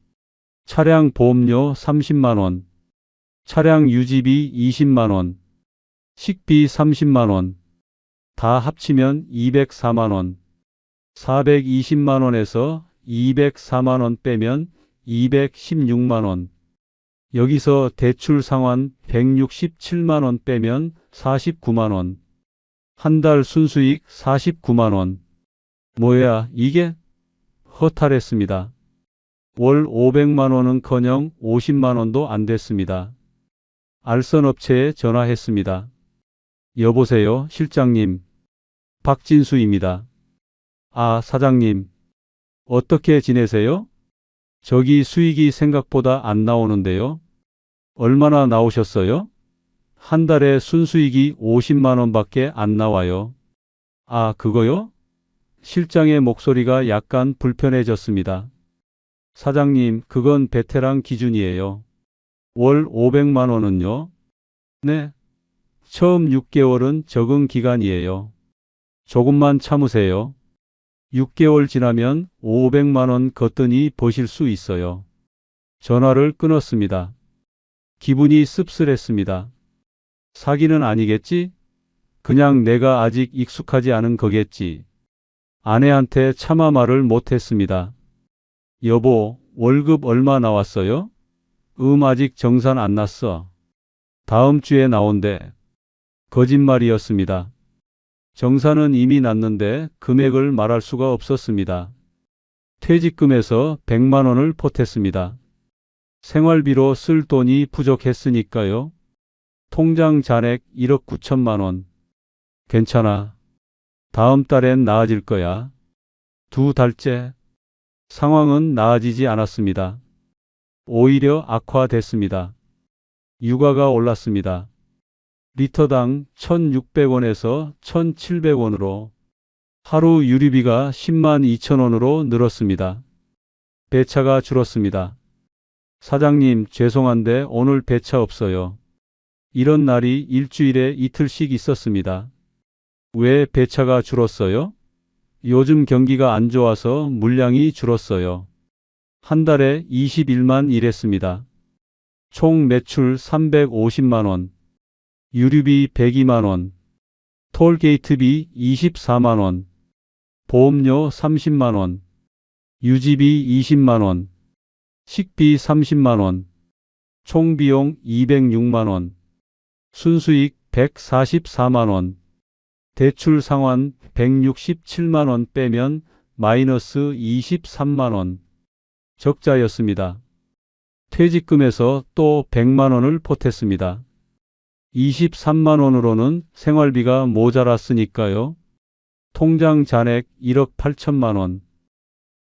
Speaker 2: 차량 보험료 30만 원. 차량 유지비 20만 원. 식비 30만 원. 다 합치면 204만 원. 420만 원에서 204만 원 빼면 216만 원. 여기서 대출 상환 167만 원 빼면 49만 원. 한 달 순수익 49만 원. 뭐야 이게? 허탈했습니다. 월 500만 원은커녕 50만 원도 안 됐습니다. 알선업체에 전화했습니다. 여보세요, 실장님. 박진수입니다. 아, 사장님. 어떻게 지내세요? 저기 수익이 생각보다 안 나오는데요. 얼마나 나오셨어요? 한 달에 순수익이 50만 원밖에 안 나와요. 아, 그거요? 실장의 목소리가 약간 불편해졌습니다. 사장님, 그건 베테랑 기준이에요. 월 500만 원은요? 네. 처음 6개월은 적응 기간이에요. 조금만 참으세요. 6개월 지나면 500만 원 거뜬히 버실 수 있어요. 전화를 끊었습니다. 기분이 씁쓸했습니다. 사기는 아니겠지? 그냥 내가 아직 익숙하지 않은 거겠지. 아내한테 차마 말을 못했습니다. 여보, 월급 얼마 나왔어요? 아직 정산 안 났어. 다음 주에 나온대. 거짓말이었습니다. 정산은 이미 났는데 금액을 말할 수가 없었습니다. 퇴직금에서 100만 원을 보탰습니다. 생활비로 쓸 돈이 부족했으니까요. 통장 잔액 1억 9천만 원. 괜찮아. 다음 달엔 나아질 거야. 2달째. 상황은 나아지지 않았습니다. 오히려 악화됐습니다. 유가가 올랐습니다. 리터당 1,600원에서 1,700원으로 하루 유류비가 10만 2천 원으로 늘었습니다. 배차가 줄었습니다. 사장님, 죄송한데 오늘 배차 없어요. 이런 날이 일주일에 이틀씩 있었습니다. 왜 배차가 줄었어요? 요즘 경기가 안 좋아서 물량이 줄었어요. 한 달에 21만 일했습니다. 총 매출 350만 원. 유류비 102만 원. 톨게이트비 24만 원. 보험료 30만 원. 유지비 20만 원. 식비 30만 원. 총 비용 206만 원. 순수익 144만 원. 대출 상환 167만 원 빼면 마이너스 23만 원. 적자였습니다. 퇴직금에서 또 100만 원을 보탰습니다. 23만 원으로는 생활비가 모자랐으니까요. 통장 잔액 1억 8천만 원.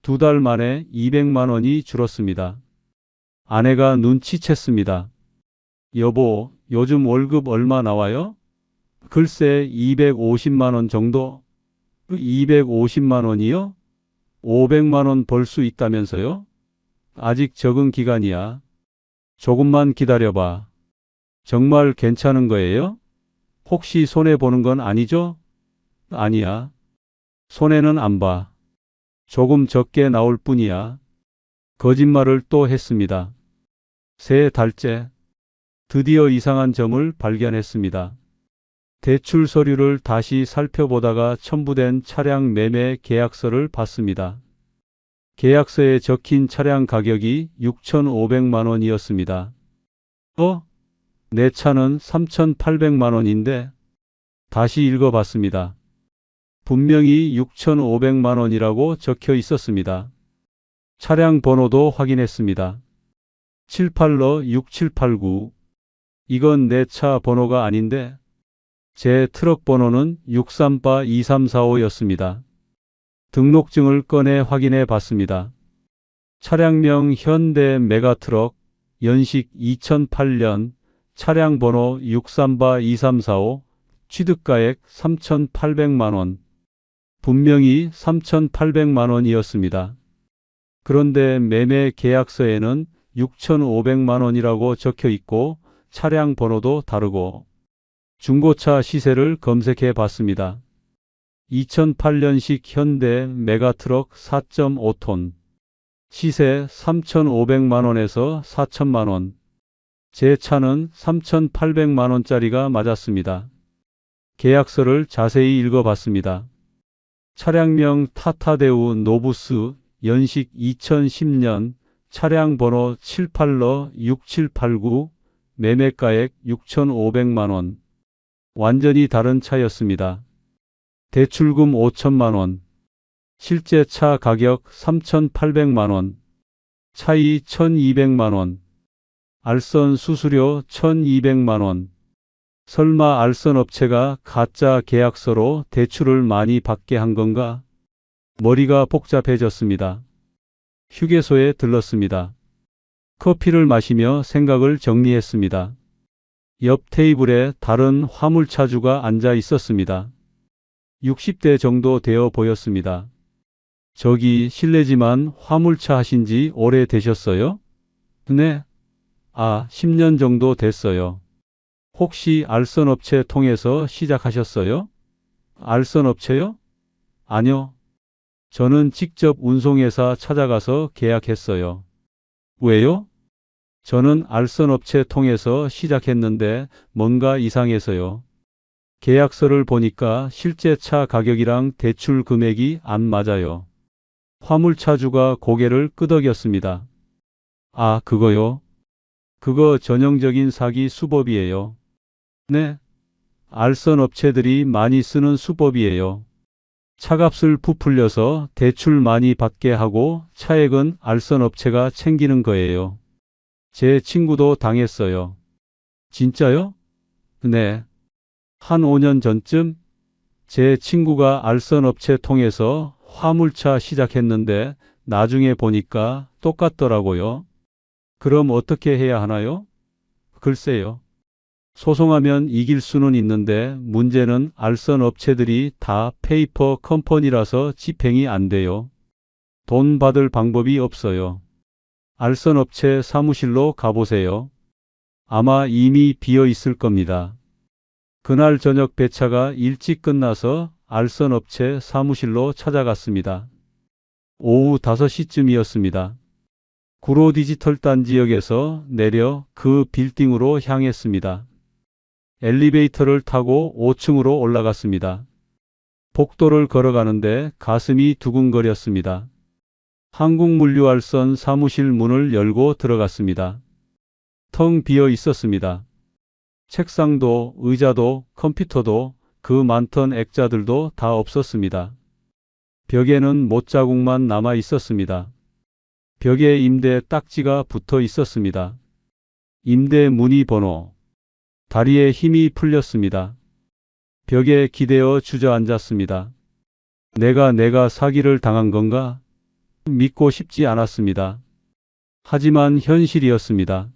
Speaker 2: 2달 만에 200만 원이 줄었습니다. 아내가 눈치챘습니다. 여보, 요즘 월급 얼마 나와요? 글쎄 250만 원 정도? 250만 원이요? 500만 원 벌 수 있다면서요? 아직 적응 기간이야. 조금만 기다려봐. 정말 괜찮은 거예요? 혹시 손해보는 건 아니죠? 아니야. 손해는 안 봐. 조금 적게 나올 뿐이야. 거짓말을 또 했습니다. 세 달째. 드디어 이상한 점을 발견했습니다. 대출 서류를 다시 살펴보다가 첨부된 차량 매매 계약서를 봤습니다. 계약서에 적힌 차량 가격이 6,500만 원이었습니다. 내 차는 3,800만 원인데? 다시 읽어봤습니다. 분명히 6,500만 원이라고 적혀 있었습니다. 차량 번호도 확인했습니다. 782-6789. 이건 내 차 번호가 아닌데? 제 트럭 번호는 63-2345였습니다. 등록증을 꺼내 확인해 봤습니다. 차량명 현대 메가트럭, 연식 2008년, 차량 번호 63-2345, 취득가액 3,800만 원. 분명히 3,800만 원이었습니다. 그런데 매매 계약서에는 6,500만 원이라고 적혀 있고 차량 번호도 다르고 중고차 시세를 검색해 봤습니다. 2008년식 현대 메가트럭 4.5톤. 시세 3,500만 원에서 4,000만 원. 제 차는 3,800만 원짜리가 맞았습니다. 계약서를 자세히 읽어봤습니다. 차량명 타타데우 노부스, 연식 2010년, 차량 번호 782-6789, 매매가액 6,500만 원. 완전히 다른 차였습니다. 대출금 5천만 원. 실제 차 가격 3,800만 원. 차이 1,200만 원. 알선 수수료 1,200만 원. 설마 알선 업체가 가짜 계약서로 대출을 많이 받게 한 건가? 머리가 복잡해졌습니다. 휴게소에 들렀습니다. 커피를 마시며 생각을 정리했습니다. 옆 테이블에 다른 화물차주가 앉아 있었습니다. 60대 정도 되어 보였습니다. 저기 실례지만 화물차 하신 지 오래 되셨어요? 네. 10년 정도 됐어요. 혹시 알선업체 통해서 시작하셨어요? 알선업체요? 아니요. 저는 직접 운송회사 찾아가서 계약했어요. 왜요? 저는 알선업체 통해서 시작했는데 뭔가 이상해서요. 계약서를 보니까 실제 차 가격이랑 대출 금액이 안 맞아요. 화물차주가 고개를 끄덕였습니다. 그거요? 그거 전형적인 사기 수법이에요. 네. 알선업체들이 많이 쓰는 수법이에요. 차값을 부풀려서 대출 많이 받게 하고 차액은 알선업체가 챙기는 거예요. 제 친구도 당했어요. 진짜요? 네. 한 5년 전쯤 제 친구가 알선업체 통해서 화물차 시작했는데 나중에 보니까 똑같더라고요. 그럼 어떻게 해야 하나요? 글쎄요. 소송하면 이길 수는 있는데 문제는 알선업체들이 다 페이퍼 컴퍼니라서 집행이 안 돼요. 돈 받을 방법이 없어요. 알선업체 사무실로 가보세요. 아마 이미 비어 있을 겁니다. 그날 저녁 배차가 일찍 끝나서 알선업체 사무실로 찾아갔습니다. 오후 5시쯤이었습니다. 구로 디지털단 지역에서 내려 그 빌딩으로 향했습니다. 엘리베이터를 타고 5층으로 올라갔습니다. 복도를 걸어가는데 가슴이 두근거렸습니다. 한국물류알선 사무실 문을 열고 들어갔습니다. 텅 비어 있었습니다. 책상도 의자도 컴퓨터도 그 많던 액자들도 다 없었습니다. 벽에는 못자국만 남아 있었습니다. 벽에 임대 딱지가 붙어 있었습니다. 임대 문의 번호. 다리에 힘이 풀렸습니다. 벽에 기대어 주저앉았습니다. 내가 사기를 당한 건가? 믿고 싶지 않았습니다. 하지만 현실이었습니다.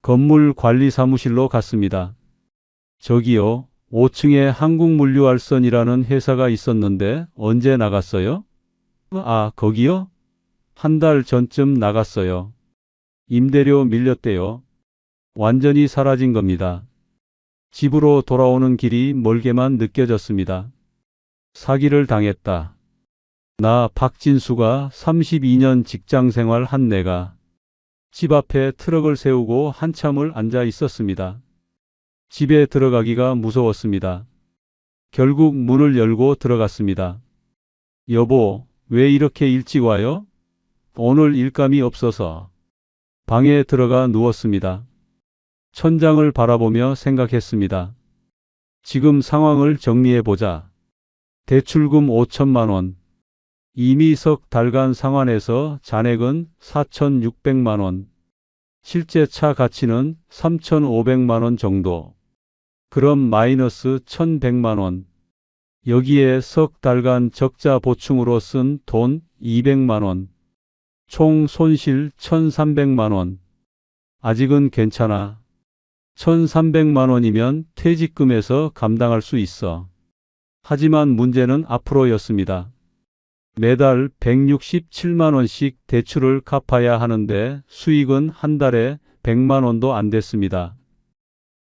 Speaker 2: 건물 관리 사무실로 갔습니다. 저기요, 5층에 한국물류알선이라는 회사가 있었는데 언제 나갔어요? 아, 거기요? 한 달 전쯤 나갔어요. 임대료 밀렸대요. 완전히 사라진 겁니다. 집으로 돌아오는 길이 멀게만 느껴졌습니다. 사기를 당했다. 나 박진수가 32년 직장생활 한 내가 집 앞에 트럭을 세우고 한참을 앉아 있었습니다. 집에 들어가기가 무서웠습니다. 결국 문을 열고 들어갔습니다. 여보, 왜 이렇게 일찍 와요? 오늘 일감이 없어서. 방에 들어가 누웠습니다. 천장을 바라보며 생각했습니다. 지금 상황을 정리해보자. 대출금 5천만 원. 이미 석 달간 상환해서 잔액은 4,600만 원. 실제 차 가치는 3,500만 원 정도. 그럼 마이너스 1,100만 원. 여기에 석 달간 적자 보충으로 쓴 돈 200만 원. 총 손실 1,300만 원. 아직은 괜찮아. 1,300만 원이면 퇴직금에서 감당할 수 있어. 하지만 문제는 앞으로였습니다. 매달 167만 원씩 대출을 갚아야 하는데 수익은 한 달에 100만 원도 안 됐습니다.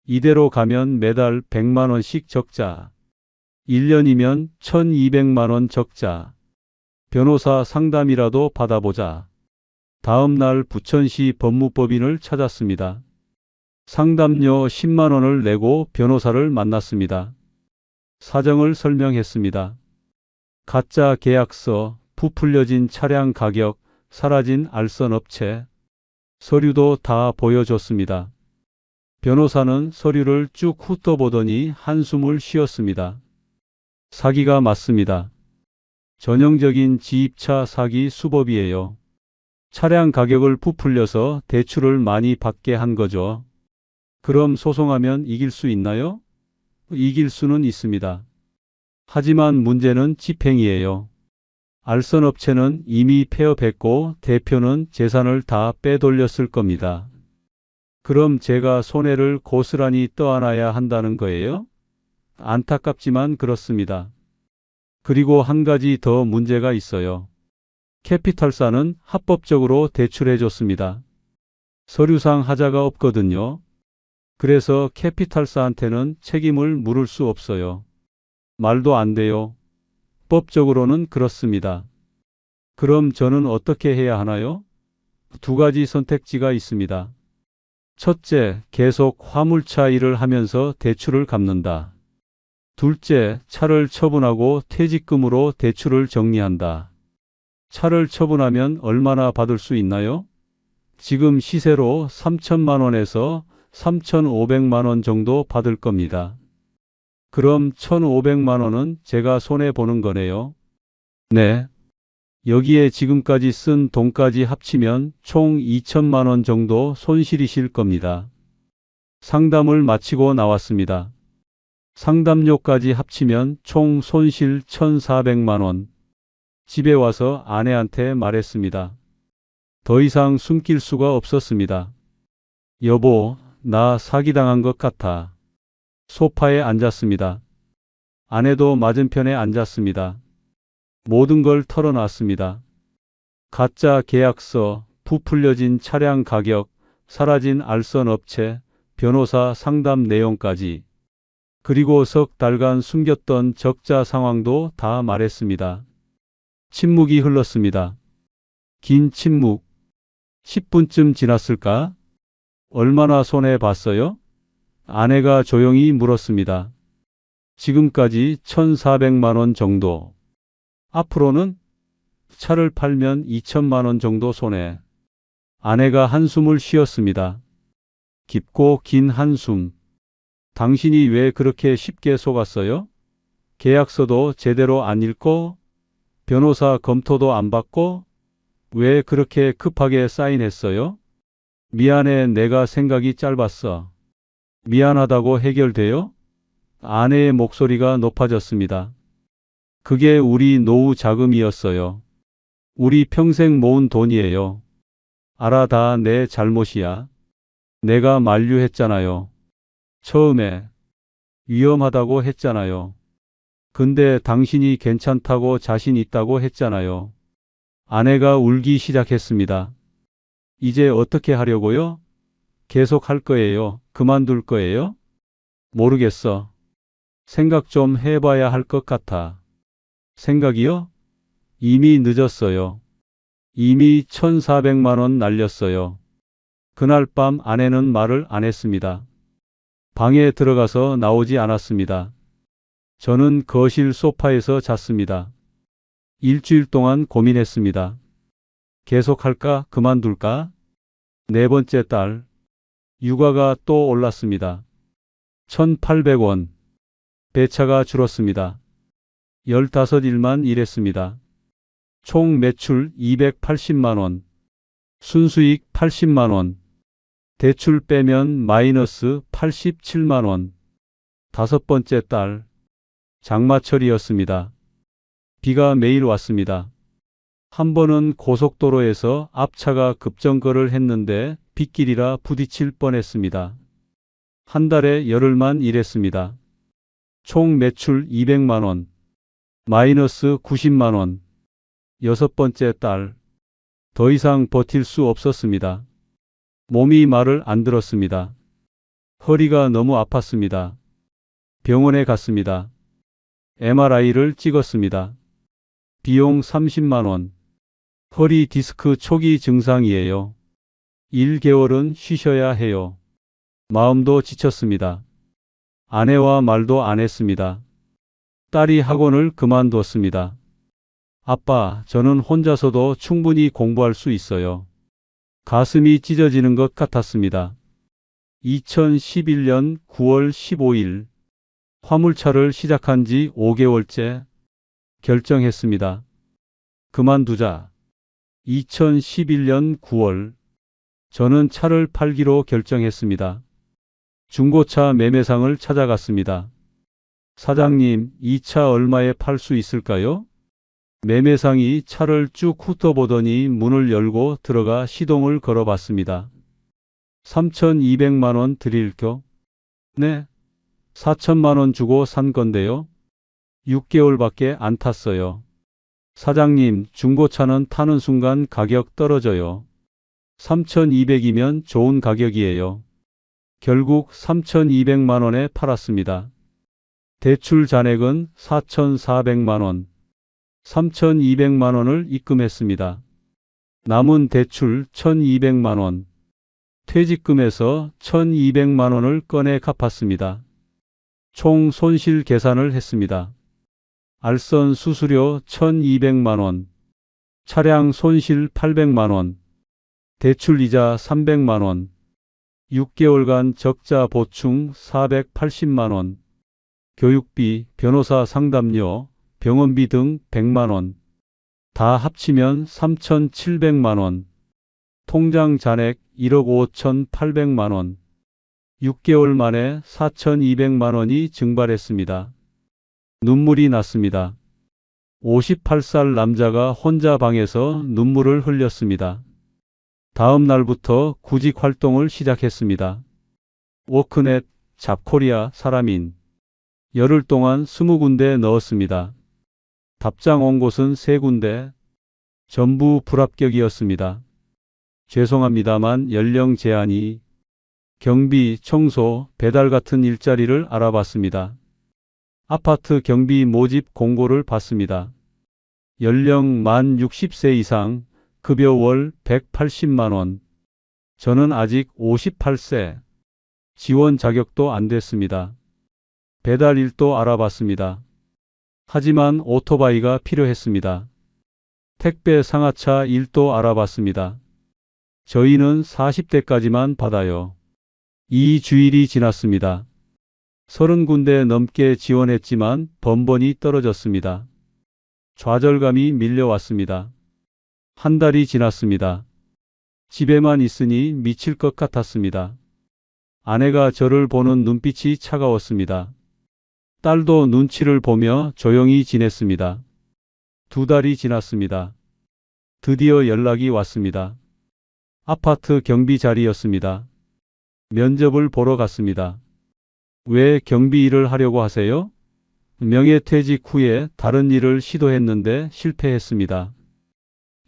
Speaker 2: 이대로 가면 매달 100만 원씩 적자. 1년이면 1,200만 원 적자. 변호사 상담이라도 받아보자. 다음 날 부천시 법무법인을 찾았습니다. 상담료 10만 원을 내고 변호사를 만났습니다. 사정을 설명했습니다. 가짜 계약서, 부풀려진 차량 가격, 사라진 알선 업체, 서류도 다 보여줬습니다. 변호사는 서류를 쭉 훑어보더니 한숨을 쉬었습니다. 사기가 맞습니다. 전형적인 지입차 사기 수법이에요. 차량 가격을 부풀려서 대출을 많이 받게 한 거죠. 그럼 소송하면 이길 수 있나요? 이길 수는 있습니다. 하지만 문제는 집행이에요. 알선 업체는 이미 폐업했고 대표는 재산을 다 빼돌렸을 겁니다. 그럼 제가 손해를 고스란히 떠안아야 한다는 거예요? 안타깝지만 그렇습니다. 그리고 한 가지 더 문제가 있어요. 캐피탈사는 합법적으로 대출해줬습니다. 서류상 하자가 없거든요. 그래서 캐피탈사한테는 책임을 물을 수 없어요. 말도 안 돼요. 법적으로는 그렇습니다. 그럼 저는 어떻게 해야 하나요? 두 가지 선택지가 있습니다. 첫째, 계속 화물차 일을 하면서 대출을 갚는다. 둘째, 차를 처분하고 퇴직금으로 대출을 정리한다. 차를 처분하면 얼마나 받을 수 있나요? 지금 시세로 3천만 원에서 3,500만 원 정도 받을 겁니다. 그럼 1,500만 원은 제가 손해보는 거네요. 네. 여기에 지금까지 쓴 돈까지 합치면 총 2천만 원 정도 손실이실 겁니다. 상담을 마치고 나왔습니다. 상담료까지 합치면 총 손실 1,400만 원. 집에 와서 아내한테 말했습니다. 더 이상 숨길 수가 없었습니다. 여보, 나 사기당한 것 같아. 소파에 앉았습니다. 아내도 맞은편에 앉았습니다. 모든 걸 털어놨습니다. 가짜 계약서, 부풀려진 차량 가격, 사라진 알선 업체, 변호사 상담 내용까지. 그리고 석 달간 숨겼던 적자 상황도 다 말했습니다. 침묵이 흘렀습니다. 긴 침묵. 10분쯤 지났을까? 얼마나 손해봤어요? 아내가 조용히 물었습니다. 지금까지 1,400만 원 정도. 앞으로는 차를 팔면 2천만 원 정도 손해. 아내가 한숨을 쉬었습니다. 깊고 긴 한숨. 당신이 왜 그렇게 쉽게 속았어요? 계약서도 제대로 안 읽고 변호사 검토도 안 받고 왜 그렇게 급하게 사인했어요? 미안해, 내가 생각이 짧았어. 미안하다고 해결돼요? 아내의 목소리가 높아졌습니다. 그게 우리 노후 자금이었어요. 우리 평생 모은 돈이에요. 알아, 다 내 잘못이야. 내가 만류했잖아요. 처음에. 위험하다고 했잖아요. 근데 당신이 괜찮다고 자신 있다고 했잖아요. 아내가 울기 시작했습니다. 이제 어떻게 하려고요? 계속 할 거예요? 그만둘 거예요? 모르겠어. 생각 좀 해봐야 할 것 같아. 생각이요? 이미 늦었어요. 이미 1,400만 원 날렸어요. 그날 밤 아내는 말을 안 했습니다. 방에 들어가서 나오지 않았습니다. 저는 거실 소파에서 잤습니다. 일주일 동안 고민했습니다. 계속할까? 그만둘까? 네 번째 달, 유가가 또 올랐습니다. 1,800원. 배차가 줄었습니다. 15일만 일했습니다. 총 매출 280만 원. 순수익 80만 원. 대출 빼면 마이너스 87만 원. 다섯 번째 달, 장마철이었습니다. 비가 매일 왔습니다. 한 번은 고속도로에서 앞차가 급정거를 했는데 빗길이라 부딪힐 뻔했습니다. 한 달에 열흘만 일했습니다. 총 매출 200만 원, 마이너스 90만 원. 여섯 번째 달, 더 이상 버틸 수 없었습니다. 몸이 말을 안 들었습니다. 허리가 너무 아팠습니다. 병원에 갔습니다. MRI를 찍었습니다. 비용 30만 원. 허리 디스크 초기 증상이에요. 1개월은 쉬셔야 해요. 마음도 지쳤습니다. 아내와 말도 안 했습니다. 딸이 학원을 그만뒀습니다. 아빠, 저는 혼자서도 충분히 공부할 수 있어요. 가슴이 찢어지는 것 같았습니다. 2011년 9월 15일, 화물차를 시작한 지 5개월째 결정했습니다. 그만두자. 2011년 9월, 저는 차를 팔기로 결정했습니다. 중고차 매매상을 찾아갔습니다. 사장님, 이 차 얼마에 팔 수 있을까요? 매매상이 차를 쭉 훑어보더니 문을 열고 들어가 시동을 걸어봤습니다. 3,200만 원 드릴겨? 네. 4천만 원 주고 산 건데요. 6개월밖에 안 탔어요. 사장님, 중고차는 타는 순간 가격 떨어져요. 3,200이면 좋은 가격이에요. 결국 3,200만 원에 팔았습니다. 대출 잔액은 4,400만 원. 3,200만 원을 입금했습니다. 남은 대출 1,200만 원. 퇴직금에서 1,200만 원을 꺼내 갚았습니다. 총 손실 계산을 했습니다. 알선 수수료 1,200만 원. 차량 손실 800만 원. 대출 이자 300만 원. 6개월간 적자 보충 480만 원. 교육비, 변호사 상담료, 병원비 등 100만 원. 다 합치면 3,700만 원. 통장 잔액 1억 5,800만 원. 6개월 만에 4,200만 원이 증발했습니다. 눈물이 났습니다. 58살 남자가 혼자 방에서 눈물을 흘렸습니다. 다음 날부터 구직 활동을 시작했습니다. 워크넷, 잡코리아, 사람인. 열흘 동안 20군데 넣었습니다. 답장 온 곳은 3군데. 전부 불합격이었습니다. 죄송합니다만 연령 제한이. 경비, 청소, 배달 같은 일자리를 알아봤습니다. 아파트 경비 모집 공고를 봤습니다. 연령 만 60세 이상, 급여 월 180만 원. 저는 아직 58세. 지원 자격도 안 됐습니다. 배달 일도 알아봤습니다. 하지만 오토바이가 필요했습니다. 택배 상하차 일도 알아봤습니다. 저희는 40대까지만 받아요. 이 주일이 지났습니다. 30군데 넘게 지원했지만 번번이 떨어졌습니다. 좌절감이 밀려왔습니다. 한 달이 지났습니다. 집에만 있으니 미칠 것 같았습니다. 아내가 저를 보는 눈빛이 차가웠습니다. 딸도 눈치를 보며 조용히 지냈습니다. 2달이 지났습니다. 드디어 연락이 왔습니다. 아파트 경비 자리였습니다. 면접을 보러 갔습니다. 왜 경비 일을 하려고 하세요? 명예퇴직 후에 다른 일을 시도했는데 실패했습니다.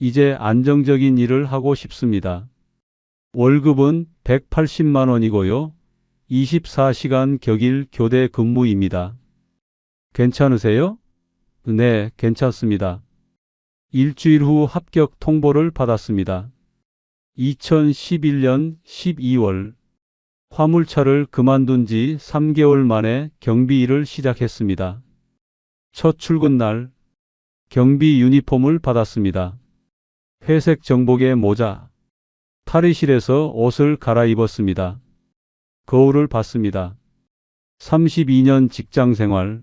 Speaker 2: 이제 안정적인 일을 하고 싶습니다. 월급은 180만 원이고요. 24시간 격일 교대 근무입니다. 괜찮으세요? 네, 괜찮습니다. 일주일 후 합격 통보를 받았습니다. 2011년 12월 화물차를 그만둔 지 3개월 만에 경비 일을 시작했습니다. 첫 출근 날 경비 유니폼을 받았습니다. 회색 정복에 모자, 탈의실에서 옷을 갈아입었습니다. 거울을 봤습니다. 32년 직장 생활,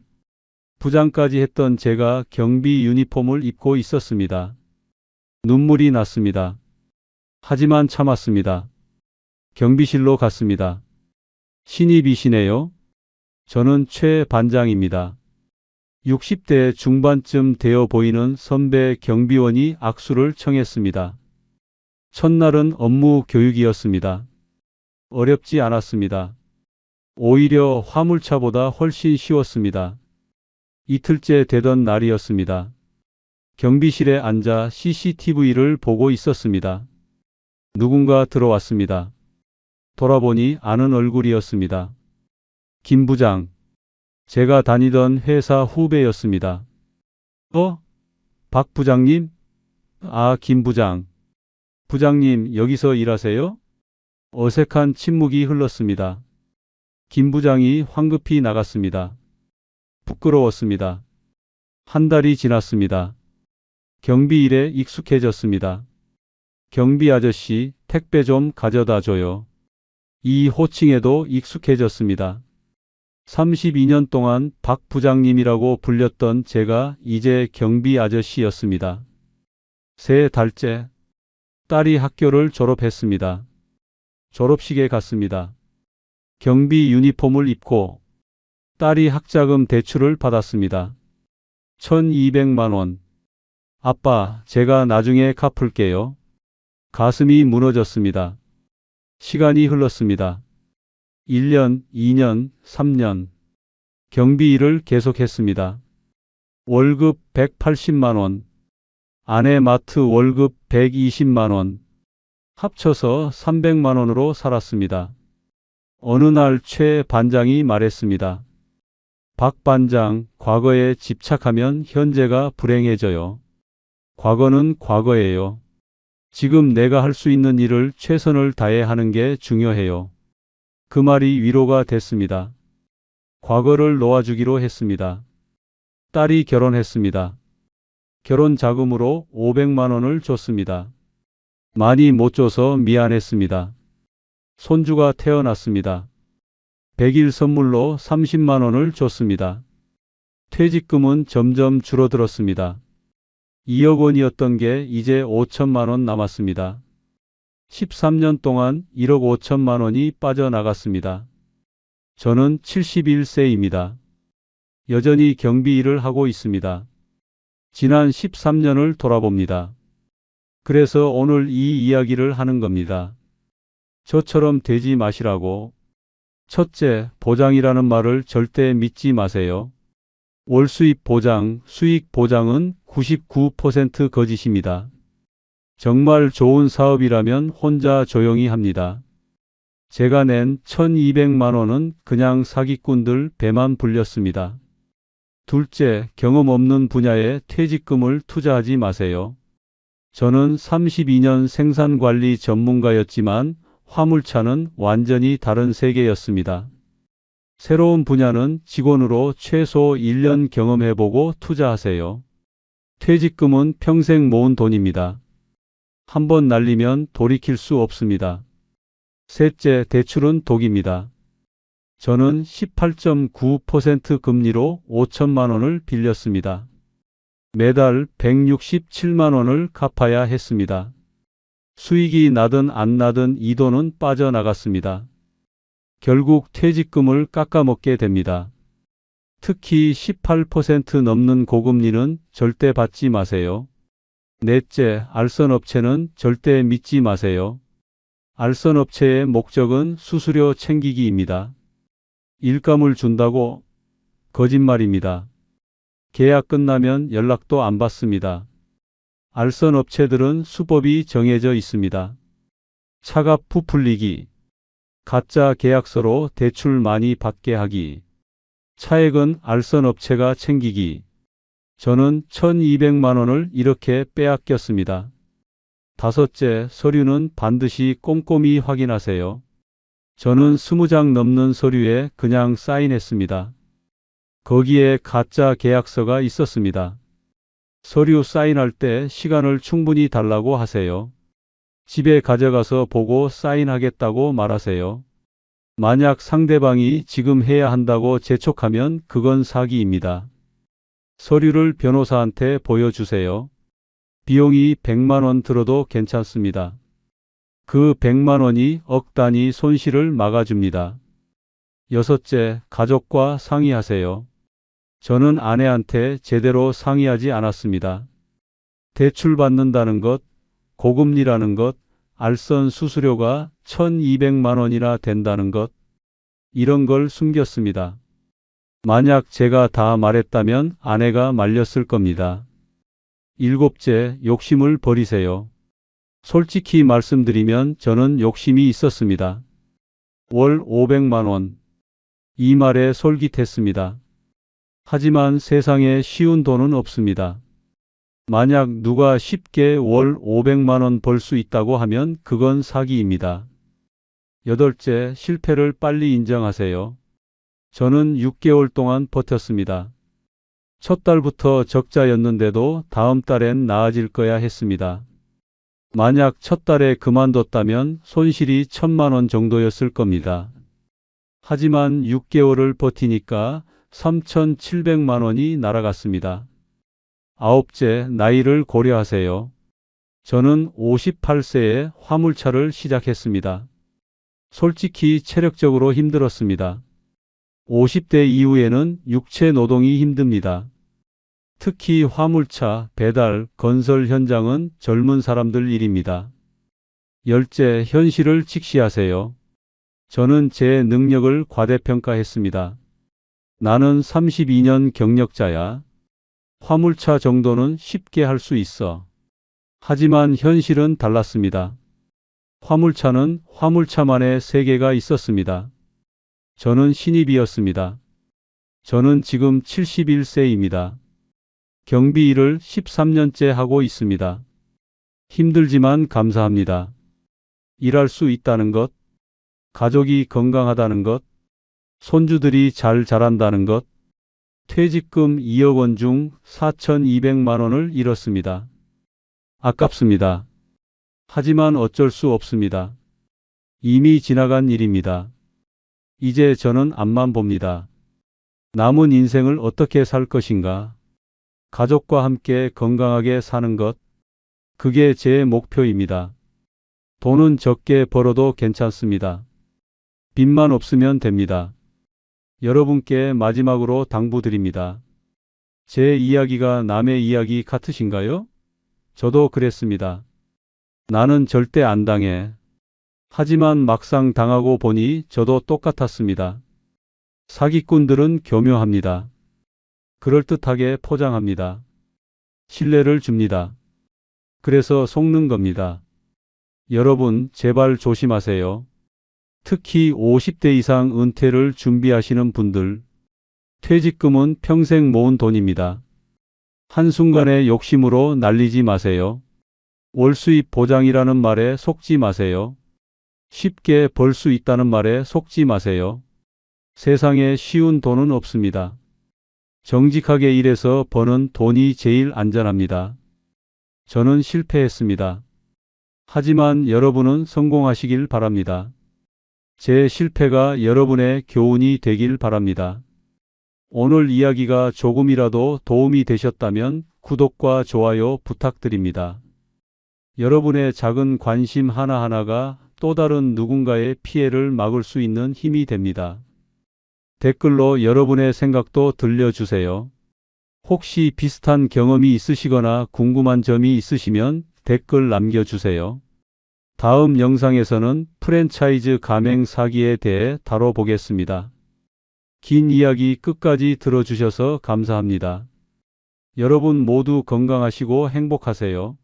Speaker 2: 부장까지 했던 제가 경비 유니폼을 입고 있었습니다. 눈물이 났습니다. 하지만 참았습니다. 경비실로 갔습니다. 신입이시네요. 저는 최 반장입니다. 60대 중반쯤 되어 보이는 선배 경비원이 악수를 청했습니다. 첫날은 업무 교육이었습니다. 어렵지 않았습니다. 오히려 화물차보다 훨씬 쉬웠습니다. 이틀째 되던 날이었습니다. 경비실에 앉아 CCTV를 보고 있었습니다. 누군가 들어왔습니다. 돌아보니 아는 얼굴이었습니다. 김 부장. 제가 다니던 회사 후배였습니다. 박 부장님? 아, 김 부장. 부장님, 여기서 일하세요? 어색한 침묵이 흘렀습니다. 김 부장이 황급히 나갔습니다. 부끄러웠습니다. 한 달이 지났습니다. 경비 일에 익숙해졌습니다. 경비 아저씨, 택배 좀 가져다 줘요. 이 호칭에도 익숙해졌습니다. 32년 동안 박 부장님이라고 불렸던 제가 이제 경비 아저씨였습니다. 3달째 딸이 학교를 졸업했습니다. 졸업식에 갔습니다. 경비 유니폼을 입고 딸이 학자금 대출을 받았습니다. 1200만 원. 아빠, 제가 나중에 갚을게요. 가슴이 무너졌습니다. 시간이 흘렀습니다. 1년, 2년, 3년. 경비 일을 계속했습니다. 월급 180만 원. 아내 마트 월급 120만 원. 합쳐서 300만 원으로 살았습니다. 어느 날 최 반장이 말했습니다. 박 반장, 과거에 집착하면 현재가 불행해져요. 과거는 과거예요. 지금 내가 할 수 있는 일을 최선을 다해 하는 게 중요해요. 그 말이 위로가 됐습니다. 과거를 놓아주기로 했습니다. 딸이 결혼했습니다. 결혼 자금으로 500만 원을 줬습니다. 많이 못 줘서 미안했습니다. 손주가 태어났습니다. 100일 선물로 30만 원을 줬습니다. 퇴직금은 점점 줄어들었습니다. 2억 원이었던 게 이제 5천만 원 남았습니다. 13년 동안 1억 5천만 원이 빠져나갔습니다. 저는 71세입니다. 여전히 경비 일을 하고 있습니다. 지난 13년을 돌아봅니다. 그래서 오늘 이 이야기를 하는 겁니다. 저처럼 되지 마시라고. 첫째, 보장이라는 말을 절대 믿지 마세요. 월수입 보장, 수익 보장은 99% 거짓입니다. 정말 좋은 사업이라면 혼자 조용히 합니다. 제가 낸 1200만 원은 그냥 사기꾼들 배만 불렸습니다. 둘째, 경험 없는 분야에 퇴직금을 투자하지 마세요. 저는 32년 생산관리 전문가였지만 화물차는 완전히 다른 세계였습니다. 새로운 분야는 직원으로 최소 1년 경험해보고 투자하세요. 퇴직금은 평생 모은 돈입니다. 한번 날리면 돌이킬 수 없습니다. 셋째, 대출은 독입니다. 저는 18.9% 금리로 5천만 원을 빌렸습니다. 매달 167만 원을 갚아야 했습니다. 수익이 나든 안 나든 이 돈은 빠져나갔습니다. 결국 퇴직금을 깎아먹게 됩니다. 특히 18% 넘는 고금리는 절대 받지 마세요. 넷째, 알선업체는 절대 믿지 마세요. 알선업체의 목적은 수수료 챙기기입니다. 일감을 준다고? 거짓말입니다. 계약 끝나면 연락도 안 받습니다. 알선 업체들은 수법이 정해져 있습니다. 차값 부풀리기, 가짜 계약서로 대출 많이 받게 하기, 차액은 알선 업체가 챙기기. 저는 1,200만 원을 이렇게 빼앗겼습니다. 다섯째, 서류는 반드시 꼼꼼히 확인하세요. 저는 20장 넘는 서류에 그냥 사인했습니다. 거기에 가짜 계약서가 있었습니다. 서류 사인할 때 시간을 충분히 달라고 하세요. 집에 가져가서 보고 사인하겠다고 말하세요. 만약 상대방이 지금 해야 한다고 재촉하면 그건 사기입니다. 서류를 변호사한테 보여주세요. 비용이 100만 원 들어도 괜찮습니다. 그 100만 원이 억 단위 손실을 막아줍니다. 여섯째, 가족과 상의하세요. 저는 아내한테 제대로 상의하지 않았습니다. 대출 받는다는 것, 고금리라는 것, 알선 수수료가 1,200만 원이나 된다는 것, 이런 걸 숨겼습니다. 만약 제가 다 말했다면 아내가 말렸을 겁니다. 일곱째, 욕심을 버리세요. 솔직히 말씀드리면 저는 욕심이 있었습니다. 월 500만 원. 이 말에 솔깃했습니다. 하지만 세상에 쉬운 돈은 없습니다. 만약 누가 쉽게 월 500만 원 벌 수 있다고 하면 그건 사기입니다. 여덟째, 실패를 빨리 인정하세요. 저는 6개월 동안 버텼습니다. 첫 달부터 적자였는데도 다음 달엔 나아질 거야 했습니다. 만약 첫 달에 그만뒀다면 손실이 1,000만 원 정도였을 겁니다. 하지만 6개월을 버티니까 3,700만 원이 날아갔습니다. 아홉째, 나이를 고려하세요. 저는 58세에 화물차를 시작했습니다. 솔직히 체력적으로 힘들었습니다. 50대 이후에는 육체 노동이 힘듭니다. 특히 화물차, 배달, 건설 현장은 젊은 사람들 일입니다. 열째, 현실을 직시하세요. 저는 제 능력을 과대평가했습니다. 나는 32년 경력자야. 화물차 정도는 쉽게 할 수 있어. 하지만 현실은 달랐습니다. 화물차는 화물차만의 세계가 있었습니다. 저는 신입이었습니다. 저는 지금 71세입니다. 경비 일을 13년째 하고 있습니다. 힘들지만 감사합니다. 일할 수 있다는 것, 가족이 건강하다는 것, 손주들이 잘 자란다는 것, 퇴직금 2억 원 중 4,200만 원을 잃었습니다. 아깝습니다. 하지만 어쩔 수 없습니다. 이미 지나간 일입니다. 이제 저는 앞만 봅니다. 남은 인생을 어떻게 살 것인가? 가족과 함께 건강하게 사는 것, 그게 제 목표입니다. 돈은 적게 벌어도 괜찮습니다. 빚만 없으면 됩니다. 여러분께 마지막으로 당부드립니다. 제 이야기가 남의 이야기 같으신가요? 저도 그랬습니다. 나는 절대 안 당해. 하지만 막상 당하고 보니 저도 똑같았습니다. 사기꾼들은 교묘합니다. 그럴듯하게 포장합니다. 신뢰를 줍니다. 그래서 속는 겁니다. 여러분, 제발 조심하세요. 특히 50대 이상 은퇴를 준비하시는 분들, 퇴직금은 평생 모은 돈입니다. 한순간의 욕심으로 날리지 마세요. 월수입 보장이라는 말에 속지 마세요. 쉽게 벌 수 있다는 말에 속지 마세요. 세상에 쉬운 돈은 없습니다. 정직하게 일해서 버는 돈이 제일 안전합니다. 저는 실패했습니다. 하지만 여러분은 성공하시길 바랍니다. 제 실패가 여러분의 교훈이 되길 바랍니다. 오늘 이야기가 조금이라도 도움이 되셨다면 구독과 좋아요 부탁드립니다. 여러분의 작은 관심 하나하나가 또 다른 누군가의 피해를 막을 수 있는 힘이 됩니다. 댓글로 여러분의 생각도 들려주세요. 혹시 비슷한 경험이 있으시거나 궁금한 점이 있으시면 댓글 남겨주세요. 다음 영상에서는 프랜차이즈 가맹 사기에 대해 다뤄보겠습니다. 긴 이야기 끝까지 들어주셔서 감사합니다. 여러분 모두 건강하시고 행복하세요.